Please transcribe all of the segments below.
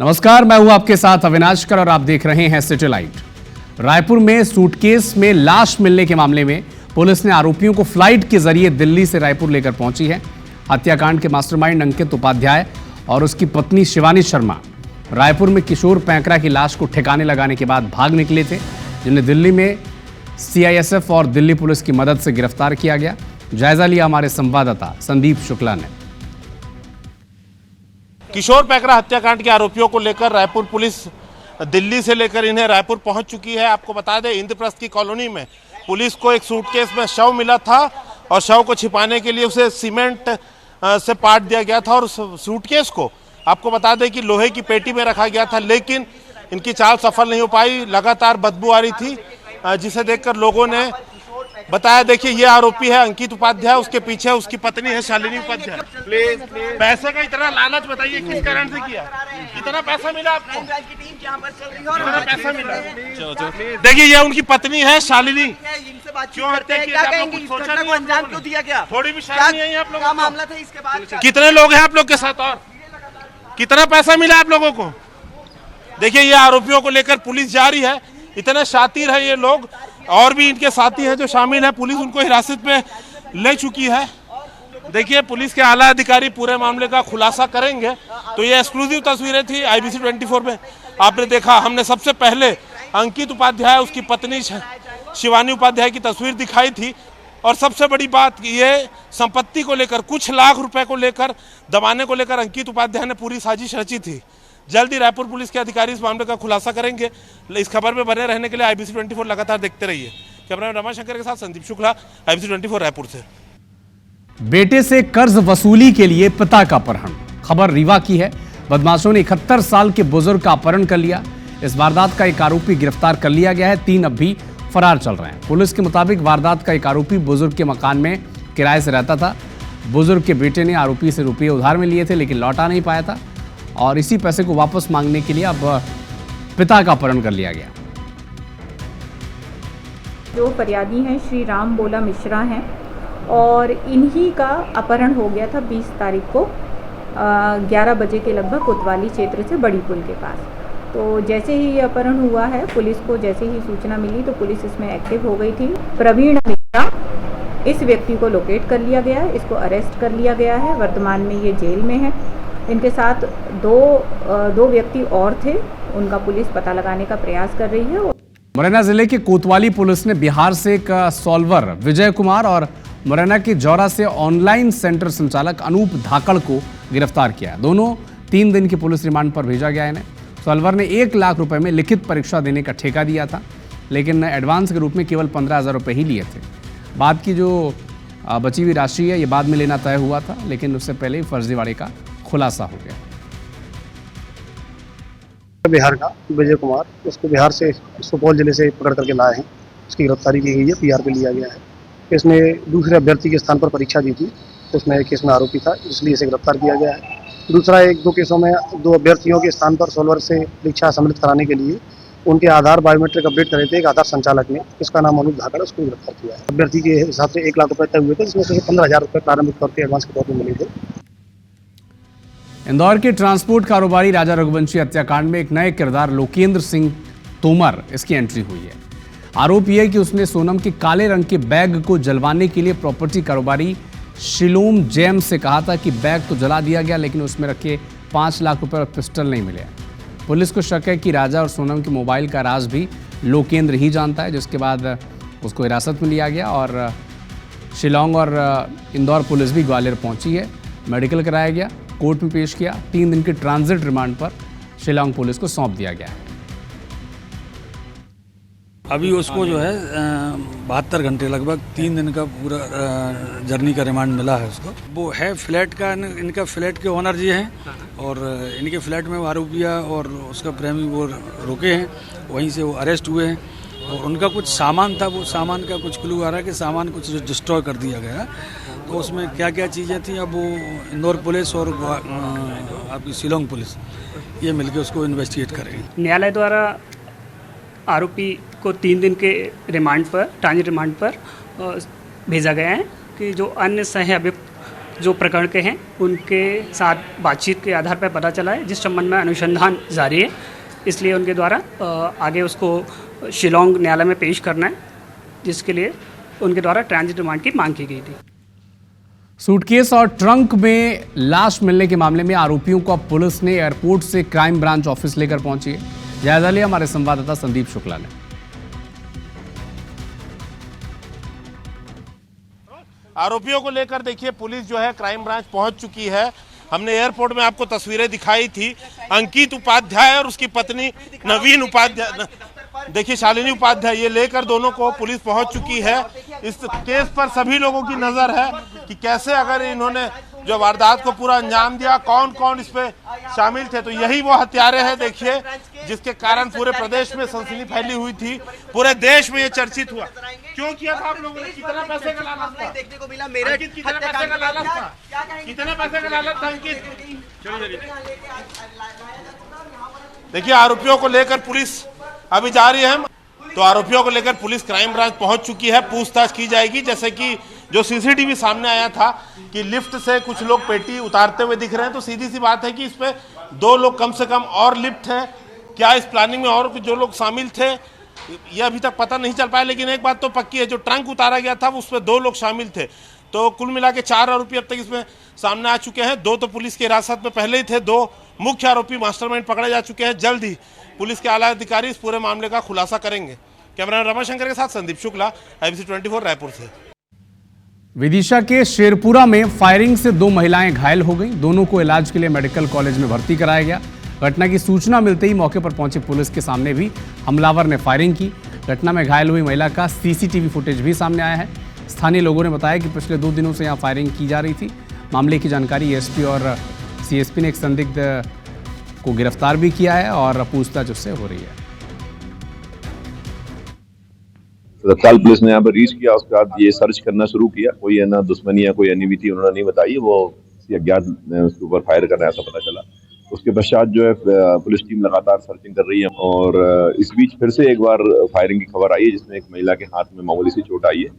नमस्कार, मैं हूं आपके साथ अविनाश कर और आप देख रहे हैं सैटेलाइट। रायपुर में सूटकेस में लाश मिलने के मामले में पुलिस ने आरोपियों को फ्लाइट के जरिए दिल्ली से रायपुर लेकर पहुंची है। हत्याकांड के मास्टरमाइंड अंकित उपाध्याय और उसकी पत्नी शिवानी शर्मा रायपुर में किशोर पैंकरा की लाश को ठिकाने लगाने के बाद भाग निकले थे, जिन्हें दिल्ली में सीआईएसएफ और दिल्ली पुलिस की मदद से गिरफ्तार किया गया। जायजा लिया हमारे संवाददाता संदीप शुक्ला ने। किशोर पैकरा हत्याकांड के आरोपियों को लेकर रायपुर पुलिस दिल्ली से लेकर इन्हें रायपुर पहुंच चुकी है। आपको बता दें, इंद्रप्रस्थ की कॉलोनी में पुलिस को एक सूटकेस में शव मिला था और शव को छिपाने के लिए उसे सीमेंट से पाट दिया गया था और उस सूटकेस को आपको बता दें कि लोहे की पेटी में रखा गया था, लेकिन इनकी चाल सफल नहीं हो पाई। लगातार बदबू आ रही थी, जिसे देखकर लोगों ने बताया, देखिए ये आरोपी है अंकित उपाध्याय, उसके पीछे उसकी पत्नी है शालिनी उपाध्याय। पैसे का इतना लालच बताइए किस कारण से किया? इतना पैसा मिला आपको? इतना पैसा मिला? देखिए ये उनकी पत्नी है शालिनी। क्यों हत्या की? अंजाम क्यों दिया गया? थोड़ी भी शर्म नहीं आई आप लोगों को? मामला था इसके बाद। कितने लोग हैं आप लोग के साथ और कितना पैसा मिला आप लोगों को? देखिए ये आरोपियों को लेकर पुलिस जा रही है। इतने शातिर है ये लोग, और भी इनके साथी हैं जो शामिल हैं। पुलिस उनको हिरासत में ले चुकी है। देखिए पुलिस के आला अधिकारी पूरे मामले का खुलासा करेंगे। तो ये एक्सक्लूसिव तस्वीरें थी IBC 24 में। आपने देखा, हमने सबसे पहले अंकित उपाध्याय, उसकी पत्नी शिवानी उपाध्याय की तस्वीर दिखाई थी। और सबसे बड़ी बात, ये संपत्ति को लेकर, कुछ लाख रुपए को लेकर, दबाने को लेकर अंकित उपाध्याय ने पूरी साजिश रची थी। जल्दी रायपुर पुलिस के अधिकारी इस मामले का खुलासा करेंगे। इस खबर में बने रहने के लिए IBC 24 लगातार देखते रहिए। कैमरामैन रमाशंकर के साथ संदीप शुक्ला, IBC 24 रायपुर से। बेटे से कर्ज वसूली के लिए पिता का अपहरण। खबर रीवा की है। बदमाशों ने 71 साल के बुजुर्ग का अपहरण कर लिया। इस वारदात का एक आरोपी गिरफ्तार कर लिया गया है। 3 अब भी फरार चल रहे हैं। पुलिस के मुताबिक वारदात का एक आरोपी बुजुर्ग के मकान में किराए से रहता था। बुजुर्ग के बेटे ने आरोपी से रुपये उधार में लिए थे, लेकिन लौटा नहीं पाया था और इसी पैसे को वापस मांगने के लिए अब पिता का अपहरण कर लिया गया। जो फरियादी हैं श्री राम बोला मिश्रा हैं और इन्हीं का अपहरण हो गया था 20 तारीख को 11 बजे के लगभग कोतवाली क्षेत्र से बड़ी पुल के पास। तो जैसे ही ये अपहरण हुआ है, पुलिस को जैसे ही सूचना मिली तो पुलिस इसमें एक्टिव हो गई थी। प्रवीण मिश्रा, इस व्यक्ति को लोकेट कर लिया गया है, इसको अरेस्ट कर लिया गया है। वर्तमान में ये जेल में है। इनके साथ दो व्यक्ति और थे, उनका पुलिस पता लगाने का प्रयास कर रही है। मुरैना जिले के कोतवाली पुलिस ने बिहार से एक सॉल्वर विजय कुमार और मुरैना के जौरा से ऑनलाइन सेंटर संचालक अनूप धाकड़ को गिरफ्तार किया। दोनों 3 दिन की पुलिस रिमांड पर भेजा गया। इन्हें सॉल्वर ने 1 लाख रुपए में लिखित परीक्षा देने का ठेका दिया था, लेकिन एडवांस के रूप में केवल 15,000 रुपये ही लिए थे। बाद की जो बची हुई राशि है ये बाद में लेना तय हुआ था, लेकिन उससे पहले ही फर्जीवाड़े का खुलासा हो गया। बिहार का विजय कुमार, उसको बिहार से सुपौल जिले से पकड़ करके लाए हैं। उसकी गिरफ्तारी की गई है, PR पे लिया गया है। इसने दूसरे अभ्यर्थी के स्थान पर परीक्षा दी थी, उसमें एक केस में आरोपी था, इसलिए इसे गिरफ्तार किया गया है। दूसरा 1-2 केसों में 2 अभ्यर्थियों के स्थान पर सॉल्वर से परीक्षा सम्मिलित कराने के लिए उनके आधार बायोमेट्रिक अपडेट करे थे एक आधार संचालक ने, इसका नाम अनूप धाकड़, उसको गिरफ्तार किया है। अभ्यर्थी के हिसाब से 1 लाख रुपये तय हुए थे, जिसमें से 15,000 रुपये प्रारंभिक तौर पर एडवांस के तौर पर मिले थे। इंदौर के ट्रांसपोर्ट कारोबारी राजा रघुवंशी हत्याकांड में एक नए किरदार लोकेंद्र सिंह तोमर, इसकी एंट्री हुई है। आरोप यह है कि उसने सोनम के काले रंग के बैग को जलवाने के लिए प्रॉपर्टी कारोबारी शिलोम जेम्स से कहा था कि बैग तो जला दिया गया, लेकिन उसमें रखे 5 लाख रुपए और पिस्टल नहीं मिले। पुलिस को शक है कि राजा और सोनम के मोबाइल का राज भी लोकेंद्र ही जानता है, जिसके बाद उसको हिरासत में लिया गया और शिलोंग और इंदौर पुलिस भी ग्वालियर पहुंची है। मेडिकल कराया गया, कोर्ट में पेश किया। 3 दिन की ट्रांजिट रिमांड पर शिलोंग पुलिस को सौंप दिया गया है। अभी उसको जो है 72 घंटे लगभग 3 दिन का पूरा जर्नी का रिमांड मिला है उसको। वो है फ्लैट का, इनका फ्लैट के ओनर जी हैं और इनके फ्लैट में आरोपिया और उसका प्रेमी वो रुके हैं, वहीं से वो अरेस्ट हुए हैं। और उनका कुछ सामान था, वो सामान का कुछ क्लू आ रहा है कि सामान कुछ डिस्ट्रॉय कर दिया गया। तो उसमें क्या क्या चीज़ें थी, अब वो इंदौर पुलिस और आपकी शिलोंग पुलिस ये मिलकर उसको इन्वेस्टिगेट करेंगे। न्यायालय द्वारा आरोपी को 3 दिन के रिमांड पर, ट्रांजिट रिमांड पर भेजा गया है कि जो अन्य सह अभियुक्त जो प्रकरण के हैं उनके साथ बातचीत के आधार पर पता चला है, जिस संबंध में अनुसंधान जारी है। इसलिए उनके द्वारा आगे उसको शिलोंग न्यायालय में पेश करना है, जिसके लिए उनके द्वारा ट्रांजिट रिमांड की मांग की गई थी। सूटकेस और ट्रंक में लाश मिलने के मामले में आरोपियों को अब पुलिस ने एयरपोर्ट से क्राइम ब्रांच ऑफिस लेकर पहुंची है। जायजा लिया हमारे संवाददाता संदीप शुक्ला ने। आरोपियों को लेकर देखिए पुलिस जो है क्राइम ब्रांच पहुंच चुकी है। हमने एयरपोर्ट में आपको तस्वीरें दिखाई थी। अंकित उपाध्याय और उसकी पत्नी नवीन उपाध्याय, देखिए शालिनी उपाध्याय, ये लेकर दोनों को पुलिस पहुंच चुकी है। इस केस पर सभी लोगों की नजर है कि कैसे अगर इन्होंने जो वारदात को पूरा अंजाम दिया, कौन कौन इस पे शामिल थे। तो यही वो हत्यारे हैं देखिए, जिसके कारण पूरे प्रदेश में सनसनी फैली हुई थी, पूरे देश में ये चर्चित हुआ। क्यों किया था आप लोगों ने? कितना पैसे का लालच था? देखने को मिला मेरे कितने पैसे का लालच था? कितने पैसे का लालच था अंकित? देखिए आरोपियों को लेकर पुलिस अभी जा रही है। तो आरोपियों को लेकर पुलिस क्राइम ब्रांच पहुंच चुकी है, पूछताछ की जाएगी। जैसे कि जो सीसीटीवी सामने आया था कि लिफ्ट से कुछ लोग पेटी उतारते हुए दिख रहे हैं, तो सीधी सी बात है कि इस पे 2 लोग कम से कम और लिफ्ट है। क्या इस प्लानिंग में और जो लोग शामिल थे ये अभी तक पता नहीं चल पाया, लेकिन एक बात तो पक्की है, जो ट्रंक उतारा गया था उस पर 2 लोग शामिल थे। तो कुल मिला के 4 आरोपी अब तक इसमें सामने आ चुके हैं। 2 तो पुलिस की हिरासत में पहले ही थे, 2 मुख्य आरोपी मास्टरमाइंड पकड़े जा चुके हैं। जल्द ही पुलिस के आला अधिकारी इस पूरे मामले का खुलासा करेंगे। कैमरामैन रमाशंकर के साथ संदीप शुक्ला, IBC 24 रायपुर से। विदिशा के शेरपुरा में फायरिंग से 2 महिलाएं घायल हो गईं। दोनों को इलाज के लिए मेडिकल कॉलेज में भर्ती कराया गया। घटना की सूचना मिलते ही मौके पर पहुंची पुलिस के सामने भी हमलावर ने फायरिंग की। घटना में घायल हुई महिला का सीसीटीवी फुटेज भी सामने आया है। स्थानीय लोगों ने बताया कि पिछले 2 दिनों से यहां फायरिंग की जा रही थी। मामले की जानकारी एसपी और सीएसपी ने एक संदिग्ध को गिरफ्तार भी किया है और पूछताछ उससे हो रही है। तत्काल पुलिस ने यहाँ पर रीच किया, उसके बाद ये सर्च करना शुरू किया। कोई है ना दुश्मनी या कोई अनिमिति उन्होंने नहीं बताई, वो किसी अज्ञात उसके ऊपर फायर कर रहा है ऐसा पता चला। उसके पश्चात जो है पुलिस टीम लगातार सर्चिंग कर रही है और इस बीच फिर से एक बार फायरिंग की खबर आई है, जिसमें एक महिला के हाथ में मामूली सी चोट आई है।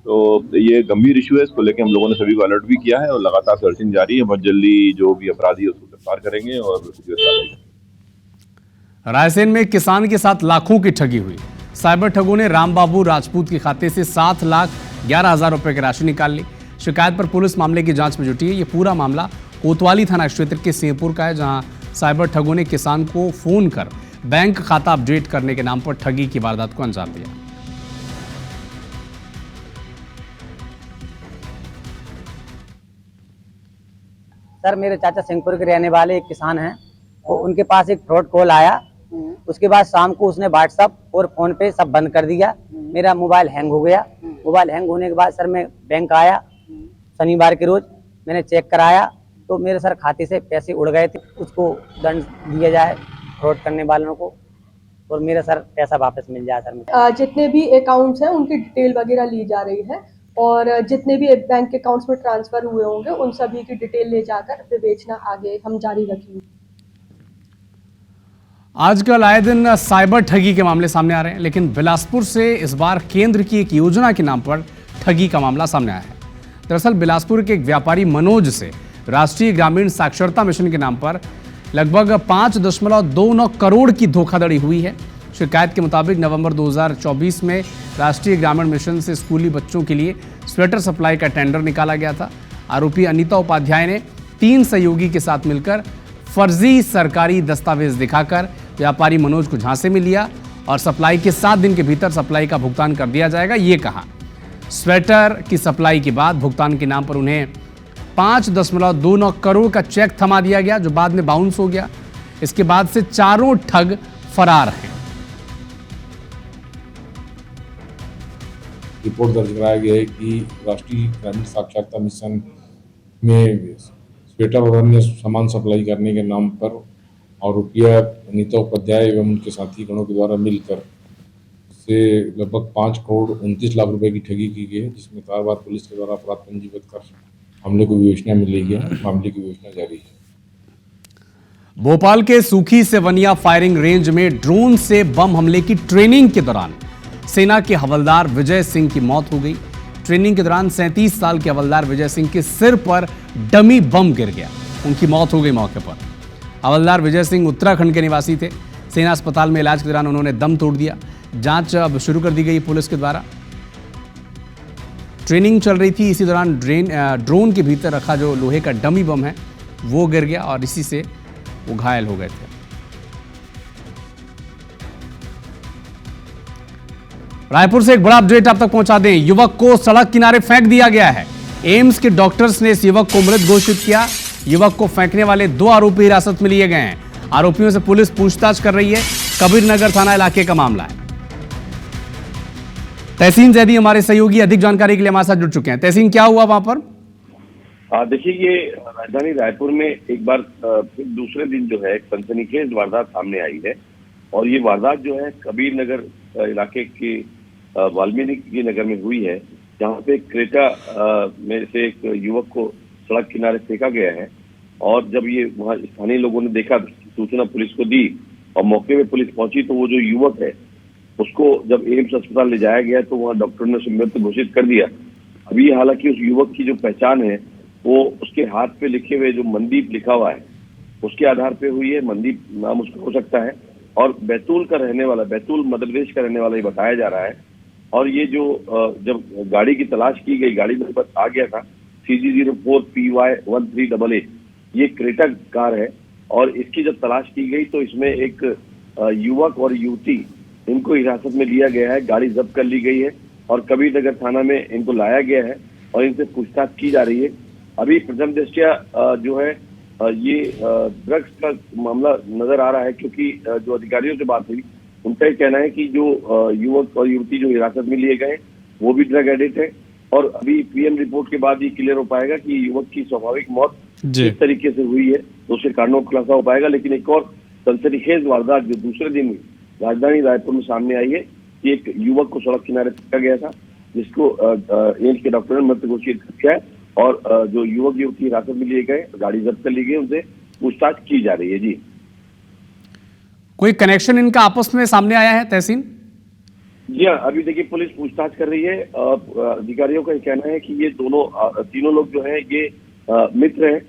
तो ये गंभीर इशू है, इसको लेकर हम लोगों ने सभी को अलर्ट भी किया है और लगातार सर्चिंग जारी है। बहुत जल्दी जो भी अपराधी है उसको गिरफ्तार करेंगे और रायसेन में किसान के साथ लाखों की ठगी हुई। साइबर ठगों ने रामबाबू राजपूत के खाते से 7,11,000 रुपए की राशि निकाल ली। शिकायत पर पुलिस मामले की जांच में जुटी है। ये पूरा मामला कोतवाली थाना क्षेत्र के सिंहपुर का है, जहां साइबर ठगों ने किसान को फोन कर बैंक खाता अपडेट करने के नाम पर ठगी की वारदात को अंजाम दिया। सर मेरे चाचा सिंहपुर के रहने वाले एक किसान हैं, तो उनके पास एक फ्रॉड कॉल आया। उसके बाद शाम को उसने व्हाट्सएप और फोन पे सब बंद कर दिया। मेरा मोबाइल हैंग हो गया। मोबाइल हैंग होने के बाद सर मैं बैंक आया शनिवार के रोज, मैंने चेक कराया तो मेरे सर खाते से पैसे उड़ गए थे। उसको दंड दिया जाए फ्रॉड करने वालों को और मेरा सर पैसा वापस मिल जाए। सर जितने भी अकाउंट्स हैं उनकी डिटेल वगैरह ली जा रही है और जितने भी बैंक अकाउंट्स में ट्रांसफर हुए होंगे उन सभी की डिटेल ले जाकर विवेचना आगे हम जारी रखेंगे। आजकल आए दिन साइबर ठगी के मामले सामने आ रहे हैं, लेकिन बिलासपुर से इस बार केंद्र की एक योजना के नाम पर ठगी का मामला सामने आया है। दरअसल बिलासपुर के एक व्यापारी मनोज से राष्ट्रीय ग्रामीण साक्षरता मिशन के नाम पर लगभग 5.29 करोड़ की धोखाधड़ी हुई है। शिकायत के मुताबिक नवंबर 2024 में राष्ट्रीय ग्रामीण मिशन से स्कूली बच्चों के लिए स्वेटर सप्लाई का टेंडर निकाला गया था। आरोपी अनीता उपाध्याय ने 3 सहयोगी के साथ मिलकर फर्जी सरकारी दस्तावेज दिखाकर व्यापारी मनोज को झांसे में लिया और सप्लाई के 7 दिन के भीतर सप्लाई का भुगतान कर दिया जाएगा, ये कहा। स्वेटर की सप्लाई के बाद भुगतान के नाम पर उन्हें 5.29 करोड़ का चेक थमा दिया गया, जो बाद में बाउंस हो गया। इसके बाद से चारों ठग फरार हैं। रिपोर्ट दर्ज कराया गया है कि राष्ट्रीय ग्रामीण साक्षरता मिशन में स्वेटर और अन्य सामान सप्लाई करने के नाम पर आरोपी अनीता उपाध्याय एवं उनके साथी गणों के द्वारा मिलकर से लगभग 5 करोड़ 29 लाख रुपए की ठगी की गई है, जिसमें तारबार पुलिस के द्वारा अपराध पंजीबद्ध कर मामले को विवेचना में ली गया है। मामले की विवेचना जारी है। भोपाल के सूखी सेवनिया फायरिंग रेंज में ड्रोन से बम हमले की ट्रेनिंग के दौरान सेना के हवलदार विजय सिंह की मौत हो गई। ट्रेनिंग के दौरान 37 साल के हवलदार विजय सिंह के सिर पर डमी बम गिर गया। उनकी मौत हो गई मौके पर। हवलदार विजय सिंह उत्तराखंड के निवासी थे। सेना अस्पताल में इलाज के दौरान उन्होंने दम तोड़ दिया। जांच अब शुरू कर दी गई पुलिस के द्वारा। ट्रेनिंग चल रही थी, इसी दौरान ड्रोन के भीतर रखा जो लोहे का डमी बम है वो गिर गया और इसी से वो घायल हो गए थे। रायपुर से एक बड़ा अपडेट आप तक पहुंचा दें। युवक को सड़क किनारे फेंक दिया गया है। एम्स के डॉक्टर्स ने इस युवक को मृत घोषित किया। युवक को फेंकने वाले 2 आरोपी हिरासत में लिए गए हैं। आरोपियों से पुलिस पूछताछ कर रही है। कबीरनगर थाना इलाके का मामला है। तहसीन जैदी हमारे सहयोगी अधिक जानकारी के लिए हमारे साथ जुड़ चुके हैं। तहसीन, क्या हुआ वहां पर? देखिए, ये राजधानी रायपुर में एक बार फिर दूसरे दिन जो है सनसनीखेज वारदात सामने आई है और ये वारदात जो है कबीरनगर इलाके के वाल्मीकि नगर में हुई है, जहाँ पे क्रेटा में से एक युवक को सड़क किनारे फेंका गया है। और जब ये वहाँ स्थानीय लोगों ने देखा, सूचना पुलिस को दी और मौके पे पुलिस पहुंची तो वो जो युवक है उसको जब एम्स अस्पताल ले जाया गया तो वहाँ डॉक्टर ने उसे मृत घोषित कर दिया। अभी हालांकि उस युवक की जो पहचान है वो उसके हाथ पे लिखे हुए जो मनदीप लिखा हुआ है उसके आधार पे हुई है। मनदीप नाम उसका हो सकता है और बैतूल का रहने वाला, बैतूल मध्य प्रदेश का रहने वाला ये बताया जा रहा है। और ये जो जब गाड़ी की तलाश की गई, गाड़ी नंबर आ गया था CG04PY1388, ये क्रेटा कार है और इसकी जब तलाश की गई तो इसमें एक युवक और युवती, इनको हिरासत में लिया गया है। गाड़ी जब्त कर ली गई है और कबीरनगर थाना में इनको लाया गया है और इनसे पूछताछ की जा रही है। अभी प्रथम दृष्टया जो है ये ड्रग्स का मामला नजर आ रहा है, क्योंकि जो अधिकारियों से बात हुई उनका ये कहना है कि जो युवक और युवती जो हिरासत में लिए गए वो भी ड्रग एडिक्ट है। और अभी पीएम रिपोर्ट के बाद ये क्लियर हो पाएगा कि युवक की स्वाभाविक मौत किस तरीके से हुई है, तो उसके कारणों का खुलासा हो पाएगा। लेकिन एक और सनसनीखेज वारदात जो दूसरे दिन राजधानी रायपुर में सामने आई है कि एक युवक को सड़क किनारे फेंका गया था, जिसको एम्स के डॉक्टर ने मृत घोषित किया है और जो युवक युवती हिरासत में लिए गए, गाड़ी जब्त कर ली गई, उनसे पूछताछ की जा रही है। जी, कोई कनेक्शन इनका आपस में सामने आया है तहसीन? जी हाँ, अभी देखिए पुलिस पूछताछ कर रही है। अधिकारियों का कहना है कि ये तीनों लोग जो है ये मित्र हैं।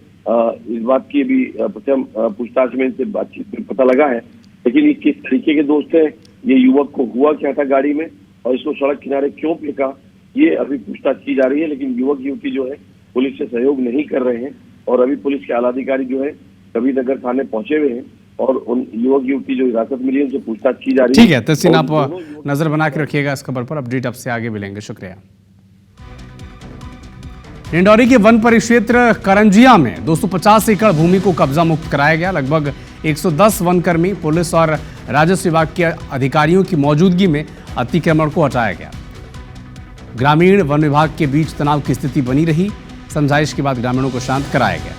इस बात की भी प्रथम पूछताछ में इनसे बातचीत में पता लगा है। लेकिन ये किस तरीके के दोस्त हैं, ये युवक को हुआ क्या था गाड़ी में और इसको सड़क किनारे क्यों फेंका, ये अभी पूछताछ की जा रही है। लेकिन युवक युवती जो है पुलिस से सहयोग नहीं कर रहे हैं और अभी पुलिस के आलाधिकारी जो है कबीरनगर थाने पहुंचे हुए हैं और उन युवक युवती जो हिरासत मिली है उनसे पूछताछ की जा रही है। ठीक है तहसीन, आप नजर बना के रखिएगा इस खबर पर। अपडेट आपसे आगे मिलेंगे। शुक्रिया। डिंडौरी के वन परिक्षेत्र करंजिया में 250 एकड़ भूमि को कब्जा मुक्त कराया गया। लगभग 110 वनकर्मी, पुलिस और राजस्व विभाग के अधिकारियों की मौजूदगी में अतिक्रमण को हटाया गया। ग्रामीण वन विभाग के बीच तनाव की स्थिति बनी रही। समझाइश के बाद ग्रामीणों को शांत कराया गया।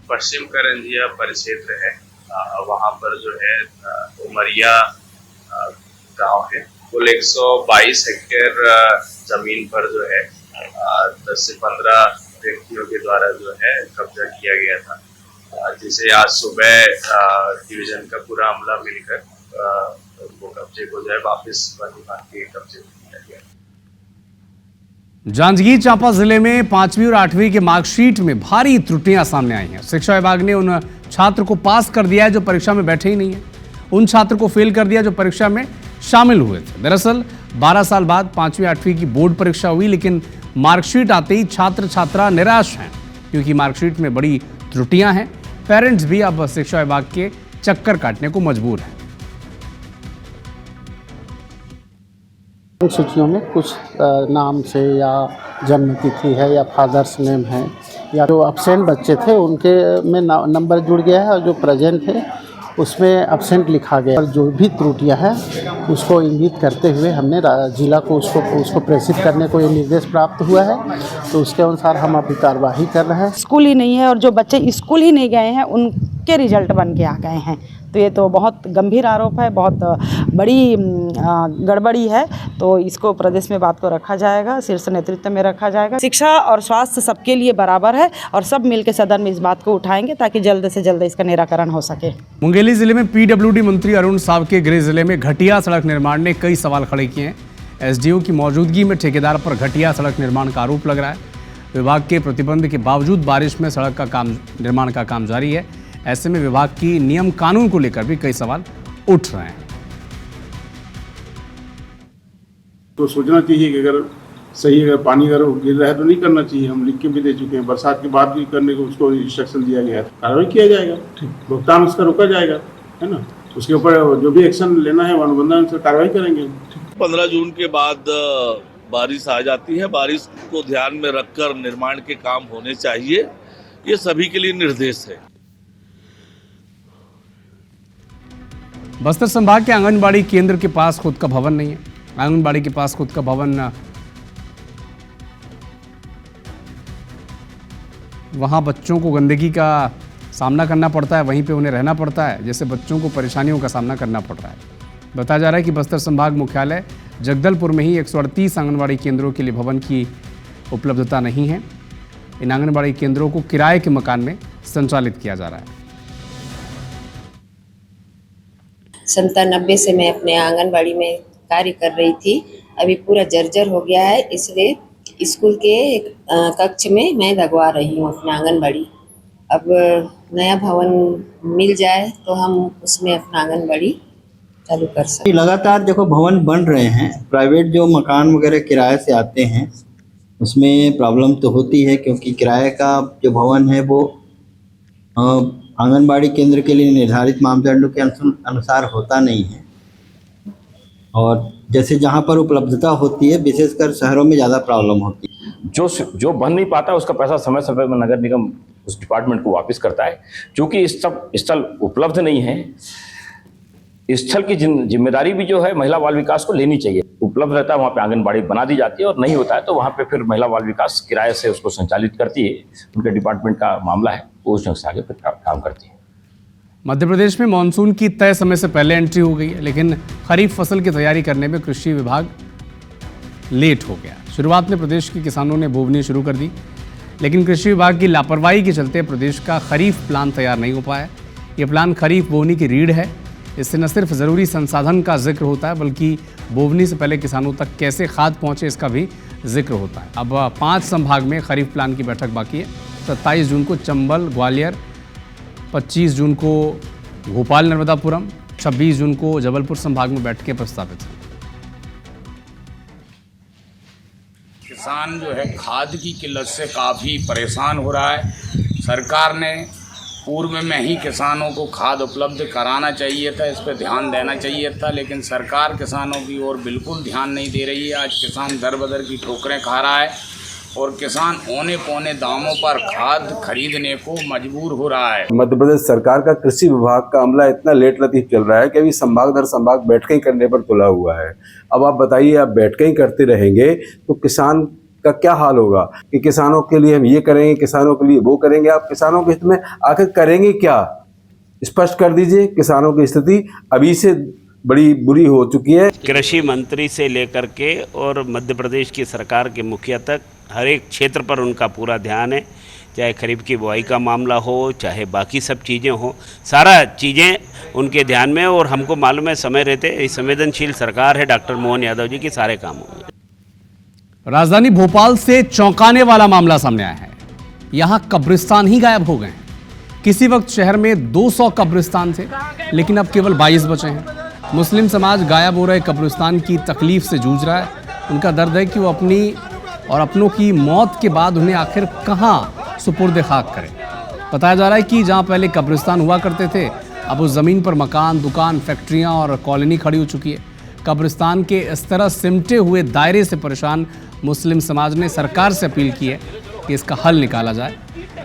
पश्चिम करंजिया परिक्षेत्र है, वहां पर जो है उमरिया गांव है। कुल 122 हेक्टेयर जमीन पर जो है 10 से 15 व्यक्तियों के द्वारा जो है कब्जा किया गया था, जिसे आज सुबह डिवीजन का पूरा अमला मिलकर वो कब्जे को जो है वापस वन विभाग के कब्जे में किया गया। जांजगीर चांपा जिले में 5वीं और 8वीं के मार्कशीट में भारी त्रुटियां सामने आई हैं। शिक्षा विभाग ने उन छात्र को पास कर दिया है जो परीक्षा में बैठे ही नहीं है, उन छात्र को फेल कर दिया जो परीक्षा में शामिल हुए थे। दरअसल 12 साल बाद 5वीं 8वीं की बोर्ड परीक्षा हुई, लेकिन मार्कशीट आते ही छात्र छात्रा निराश हैं क्योंकि मार्कशीट में बड़ी त्रुटियां हैं। पेरेंट्स भी अब शिक्षा विभाग के चक्कर काटने को मजबूर हैं। सूचियों में कुछ नाम से या जन्म तिथि है या फादर्स नेम है या जो अब्सेंट बच्चे थे उनके में नंबर जुड़ गया है और जो प्रेजेंट है उसमें अब्सेंट लिखा गया। और जो भी त्रुटियां हैं उसको इंगित करते हुए हमने जिला को उसको प्रेषित करने को ये निर्देश प्राप्त हुआ है, तो उसके अनुसार हम अभी कार्यवाही कर रहे हैं। स्कूल ही नहीं है और जो बच्चे स्कूल ही नहीं गए हैं उनके रिजल्ट बन के आ गए हैं, तो ये तो बहुत गंभीर आरोप है, बहुत बड़ी गड़बड़ी है। तो इसको प्रदेश में बात को रखा जाएगा, शीर्ष नेतृत्व में रखा जाएगा। शिक्षा और स्वास्थ्य सबके लिए बराबर है और सब मिलकर सदन में इस बात को उठाएंगे ताकि जल्द से जल्द इसका निराकरण हो सके। मुंगेली जिले में पीडब्ल्यूडी मंत्री अरुण साव के गृह जिले में घटिया सड़क निर्माण ने कई सवाल खड़े किए हैं। एसडीओ की मौजूदगी में ठेकेदार पर घटिया सड़क निर्माण का आरोप लग रहा है। विभाग के प्रतिबंध के बावजूद बारिश में सड़क का निर्माण का काम जारी है। ऐसे में विभाग की नियम कानून को लेकर भी कई सवाल उठ रहे हैं। तो सोचना चाहिए कि अगर सही अगर पानी अगर गिर रहा है तो नहीं करना चाहिए। हम लिख के भी दे चुके हैं, बरसात के बाद भी करने को उसको इंस्ट्रक्शन दिया गया है। कार्रवाई किया जाएगा, भुगतान उसका रोका जाएगा, है ना। उसके ऊपर जो भी एक्शन लेना है अनुबंधन से कार्रवाई करेंगे। 15 जून के बाद बारिश आ जाती है, बारिश को ध्यान में रखकर निर्माण के काम होने चाहिए, ये सभी के लिए निर्देश है। बस्तर संभाग के आंगनबाड़ी केंद्र के पास खुद का भवन नहीं है। आंगनबाड़ी के पास खुद का भवन, वहां बच्चों को गंदगी का सामना करना पड़ता है, वहीं पे उन्हें रहना पड़ता है, जैसे बच्चों को परेशानियों का सामना करना पड़ रहा है। बताया जा रहा है कि बस्तर संभाग मुख्यालय जगदलपुर में ही 138 आंगनबाड़ी केंद्रों के लिए भवन की उपलब्धता नहीं है। इन आंगनबाड़ी केंद्रों को किराए के मकान में संचालित किया जा रहा है। 97 से मैं अपने आंगनबाड़ी में कार्य कर रही थी, अभी पूरा जर्जर हो गया है, इसलिए स्कूल के एक कक्ष में मैं लगवा रही हूँ अपना आंगनबाड़ी। अब नया भवन मिल जाए तो हम उसमें अपना आंगनबाड़ी चालू कर सकते। लगातार देखो भवन बन रहे हैं, प्राइवेट जो मकान वगैरह किराए से आते हैं उसमें प्रॉब्लम तो होती है, क्योंकि किराए का जो भवन है वो आंगनबाड़ी केंद्र के लिए निर्धारित मापदंडों के अनुसार होता नहीं है। और जैसे जहाँ पर उपलब्धता होती है, विशेषकर शहरों में ज़्यादा प्रॉब्लम होती है। जो बन नहीं पाता उसका पैसा समय समय पर नगर निगम उस डिपार्टमेंट को वापस करता है। क्योंकि स्थल उपलब्ध नहीं है, स्थल की जिम्मेदारी भी जो है महिला बाल विकास को लेनी चाहिए। उपलब्ध रहता है वहाँ पे आंगनबाड़ी बना दी जाती है, और नहीं होता है तो वहाँ पे फिर महिला बाल विकास किराए से उसको संचालित करती है। उनके डिपार्टमेंट का मामला है, वो उस ढंग से आगे फिर काम करती है। मध्य प्रदेश में मानसून की तय समय से पहले एंट्री हो गई है, लेकिन खरीफ फसल की तैयारी करने में कृषि विभाग लेट हो गया। शुरुआत में प्रदेश के किसानों ने बोवनी शुरू कर दी, लेकिन कृषि विभाग की लापरवाही के चलते प्रदेश का खरीफ प्लान तैयार नहीं हो पाया। ये प्लान खरीफ बोवनी की रीढ़ है। इससे न सिर्फ ज़रूरी संसाधन का जिक्र होता है, बल्कि बोवनी से पहले किसानों तक कैसे खाद पहुँचे इसका भी जिक्र होता है। अब 5 संभाग में खरीफ प्लान की बैठक बाकी है। 27 जून को चंबल ग्वालियर, 25 जून को भोपाल नर्मदापुरम, 26 जून को जबलपुर संभाग में बैठकें प्रस्तावित हैं। किसान जो है खाद की किल्लत से काफ़ी परेशान हो रहा है। सरकार ने पूर्व में ही किसानों को खाद उपलब्ध कराना चाहिए था, इस पर ध्यान देना चाहिए था, लेकिन सरकार किसानों की ओर बिल्कुल ध्यान नहीं दे रही है। आज किसान दर बदर की ठोकरें खा रहा है और किसान औने पौने दामों पर खाद खरीदने को मजबूर हो रहा है। मध्य प्रदेश सरकार का कृषि विभाग का अमला इतना लेट लतीफ चल रहा है कि अभी संभाग दर संभाग बैठकें करने पर तुला हुआ है। अब आप बताइए, आप बैठकें करते रहेंगे तो किसान का क्या हाल होगा कि किसानों के लिए हम ये करेंगे, किसानों के लिए वो करेंगे। आप किसानों के हित में आखिर करेंगे क्या? स्पष्ट कर दीजिए। किसानों की स्थिति अभी से बड़ी बुरी हो चुकी है। कृषि मंत्री से लेकर के और मध्य प्रदेश की सरकार के मुखिया तक हर एक क्षेत्र पर उनका पूरा ध्यान है। चाहे खरीफ की बुआई का मामला हो, चाहे बाकी सब चीज़ें हो, सारा चीज़ें उनके ध्यान में। और हमको मालूम है समय रहते संवेदनशील सरकार है डॉक्टर मोहन यादव जी की, सारे काम होंगे। राजधानी भोपाल से चौंकाने वाला मामला सामने आया है। यहां कब्रिस्तान ही गायब हो गए। किसी वक्त शहर में 200 कब्रिस्तान थे, लेकिन अब केवल 22 बचे हैं। मुस्लिम समाज गायब हो रहे कब्रिस्तान की तकलीफ से जूझ रहा है। उनका दर्द है कि वो अपनी और अपनों की मौत के बाद उन्हें आखिर कहां सुपुर्द खाक करें। बताया जा रहा है कि जहां पहले कब्रिस्तान हुआ करते थे, अब उस ज़मीन पर मकान, दुकान, फैक्ट्रियां और कॉलोनी खड़ी हो चुकी है। कब्रिस्तान के इस तरह सिमटे हुए दायरे से परेशान मुस्लिम समाज ने सरकार से अपील की है कि इसका हल निकाला जाए,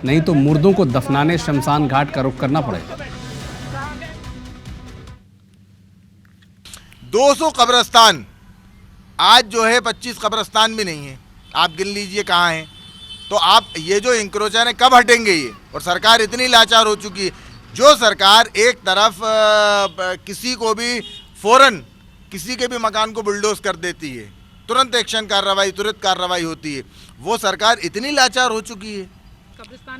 नहीं तो मुर्दों को दफनाने शमशान घाट का रुख करना पड़ेगा। 200 कब्रिस्तान आज जो है 25 कब्रिस्तान भी नहीं है। आप गिन लीजिए कहाँ हैं। तो आप ये जो इंक्रोचर है कब हटेंगे ये? और सरकार इतनी लाचार हो चुकी है। जो सरकार एक तरफ किसी को भी फौरन किसी के भी मकान को बुलडोज कर देती है, तुरंत एक्शन कार्रवाई, तुरंत कार्रवाई होती है। वो सरकार इतनी लाचार हो चुकी है।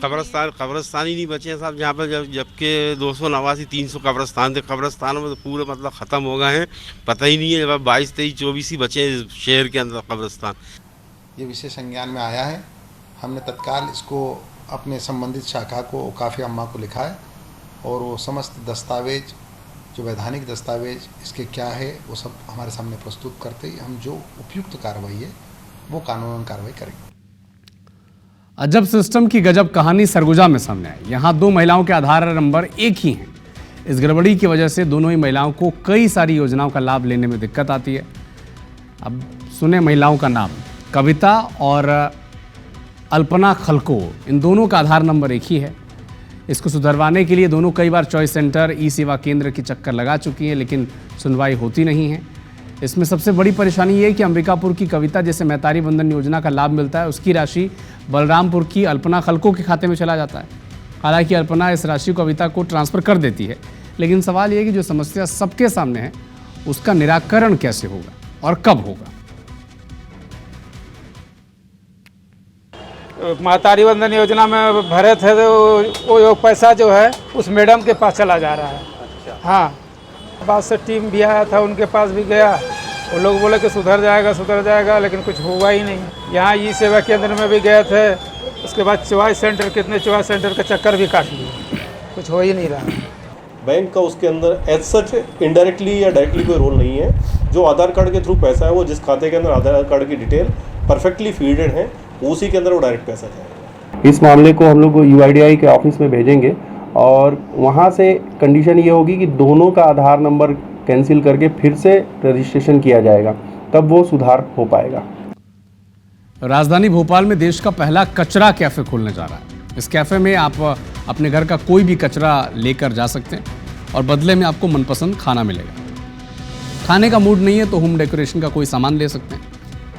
कब्रिस्तान ही नहीं बचे हैं साहब, जहाँ पर जबकि 289 300 कब्रिस्तान थे। कब्रिस्तानों में तो पूरे मतलब ख़त्म हो गए हैं, पता ही नहीं है। जब 22 23 24 ही बचे हैं शहर के अंदर कब्रिस्तान। ये विषय संज्ञान में आया है। हमने तत्काल इसको अपने संबंधित शाखा को, काफ़ी अम्मा को लिखा है और वो समस्त दस्तावेज, जो वैधानिक दस्तावेज इसके क्या है, वो सब हमारे सामने प्रस्तुत करते ही हम जो उपयुक्त कार्रवाई है वो कानूनन कार्रवाई करेंगे। अजब सिस्टम की गजब कहानी सरगुजा में सामने आई। यहाँ 2 महिलाओं के आधार नंबर एक ही हैं। इस गड़बड़ी की वजह से दोनों ही महिलाओं को कई सारी योजनाओं का लाभ लेने में दिक्कत आती है। अब सुने महिलाओं का नाम, कविता और अल्पना खलको। इन दोनों का आधार नंबर एक ही है। इसको सुधरवाने के लिए दोनों कई बार चॉइस सेंटर, ई सेवा केंद्र की चक्कर लगा चुकी हैं, लेकिन सुनवाई होती नहीं है। इसमें सबसे बड़ी परेशानी ये है कि अंबिकापुर की कविता, जैसे महतारी बंधन योजना का लाभ मिलता है, उसकी राशि बलरामपुर की अल्पना खलको के खाते में चला जाता है। हालांकि अल्पना इस राशि को कविता को ट्रांसफ़र कर देती है, लेकिन सवाल ये है कि जो समस्या सबके सामने है उसका निराकरण कैसे होगा और कब होगा। महतारी बंधन योजना में भरे थे तो वो पैसा जो है उस मैडम के पास चला जा रहा है। अच्छा। हाँ, बाद से टीम भी आया था, उनके पास भी गया, वो लोग बोले कि सुधर जाएगा, लेकिन कुछ हुआ ही नहीं। यहाँ ई सेवा केंद्र में भी गए थे, उसके बाद चॉइस सेंटर, कितने चॉइस सेंटर का चक्कर भी काट लिए, कुछ हो ही नहीं रहा। बैंक का उसके अंदर एज सच इनडायरेक्टली या डायरेक्टली कोई रोल नहीं है। जो आधार कार्ड के थ्रू पैसा है, वो जिस खाते के अंदर आधार कार्ड की डिटेल परफेक्टली फीडेड है, उसी के अंदर वो डायरेक्ट पैसा जाएगा। इस मामले को हम लोग UIDAI के ऑफिस में भेजेंगे और वहाँ से कंडीशन ये होगी कि दोनों का आधार नंबर कैंसिल करके फिर से रजिस्ट्रेशन किया जाएगा, तब वो सुधार हो पाएगा। राजधानी भोपाल में देश का पहला कचरा कैफे खुलने जा रहा है। इस कैफे में आप अपने घर का कोई भी कचरा लेकर जा सकते हैं और बदले में आपको मनपसंद खाना मिलेगा। खाने का मूड नहीं है तो होम डेकोरेशन का कोई सामान ले सकते हैं।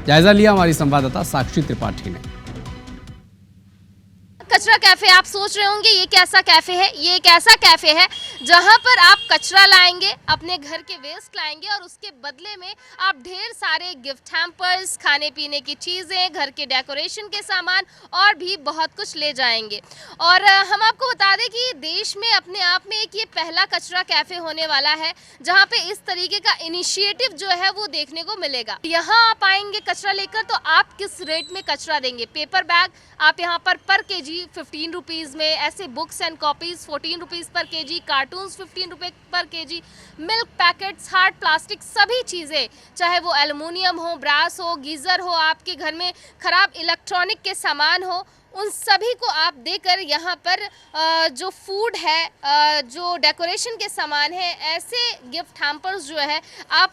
जायजा लिया हमारी संवाददाता साक्षी त्रिपाठी ने। कचरा कैफे, आप सोच रहे होंगे ये कैसा कैफे है। ये एक ऐसा कैफे है जहां पर आप कचरा लाएंगे, अपने घर के वेस्ट लाएंगे और उसके बदले में आप ढेर सारे गिफ्ट हैम्पर्स, खाने पीने की चीज़ें, घर के डेकोरेशन के सामान और भी बहुत कुछ ले जाएंगे। और हम आपको बता दें कि देश में अपने आप में एक ये पहला कचरा कैफे होने वाला है जहां पे इस तरीके का इनिशिएटिव जो है वो देखने को मिलेगा। यहाँ आप आएंगे कचरा लेकर तो आप किस रेट में कचरा देंगे। पेपर बैग आप यहाँ पर केजी 15 रुपीज़ में, ऐसे बुक्स एंड कॉपीज़ 14 रुपीज़ पर केजी, कार्टून्स 15 रुपये पर KG, milk packets, hard plastic, सभी चीज़ें, चाहे वो एल्युमिनियम हो, ब्रास हो, गीज़र हो, आपके घर में ख़राब इलेक्ट्रॉनिक के सामान हो, उन सभी को आप देकर यहाँ पर जो फूड है, जो डेकोरेशन के सामान है, ऐसे गिफ्ट हैम्पर्स जो है आप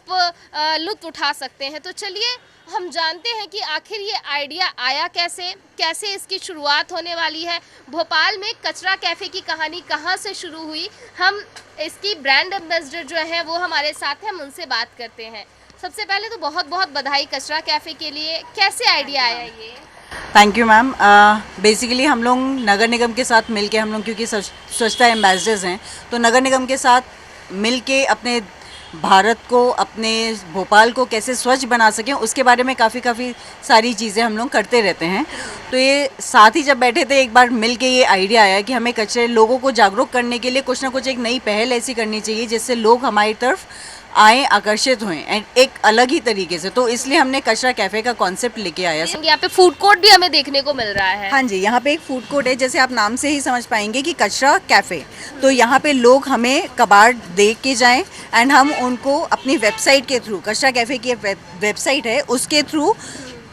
लुत्फ़ उठा सकते हैं। तो चलिए हम जानते हैं कि आखिर ये आइडिया आया कैसे इसकी शुरुआत होने वाली है। भोपाल में कचरा कैफ़े की कहानी कहाँ से शुरू हुई, हम इसकी ब्रांड एम्बेसडर जो हैं वो हमारे साथ हैं, हम उनसे बात करते हैं। सबसे पहले तो बहुत बहुत बधाई कचरा कैफ़े के लिए। कैसे आइडिया आया ये? Thank you ma'am. बेसिकली हम लोग नगर निगम के साथ मिलके, हम लोग क्योंकि स्वच्छता एम्बेसडर्स हैं, तो नगर निगम के साथ मिलके अपने भारत को, अपने भोपाल को कैसे स्वच्छ बना सकें उसके बारे में काफ़ी सारी चीज़ें हम लोग करते रहते हैं। तो ये साथ ही जब बैठे थे एक बार मिल के ये आइडिया आया कि हमें कचरे, लोगों को जागरूक करने के लिए कुछ ना कुछ एक नई पहल ऐसी करनी चाहिए जिससे लोग हमारी तरफ आए, आकर्षित हुए एंड एक अलग ही तरीके से। तो इसलिए हमने कचरा कैफ़े का कॉन्सेप्ट लेके आया। यहाँ पे फूड कोर्ट भी हमें देखने को मिल रहा है। हाँ जी, यहाँ पे एक फूड कोर्ट है, जैसे आप नाम से ही समझ पाएंगे कि कचरा कैफ़े। तो यहाँ पे लोग हमें कबाड़ दे के जाएं एंड हम उनको अपनी वेबसाइट के थ्रू, कचरा कैफ़े की वेबसाइट है उसके थ्रू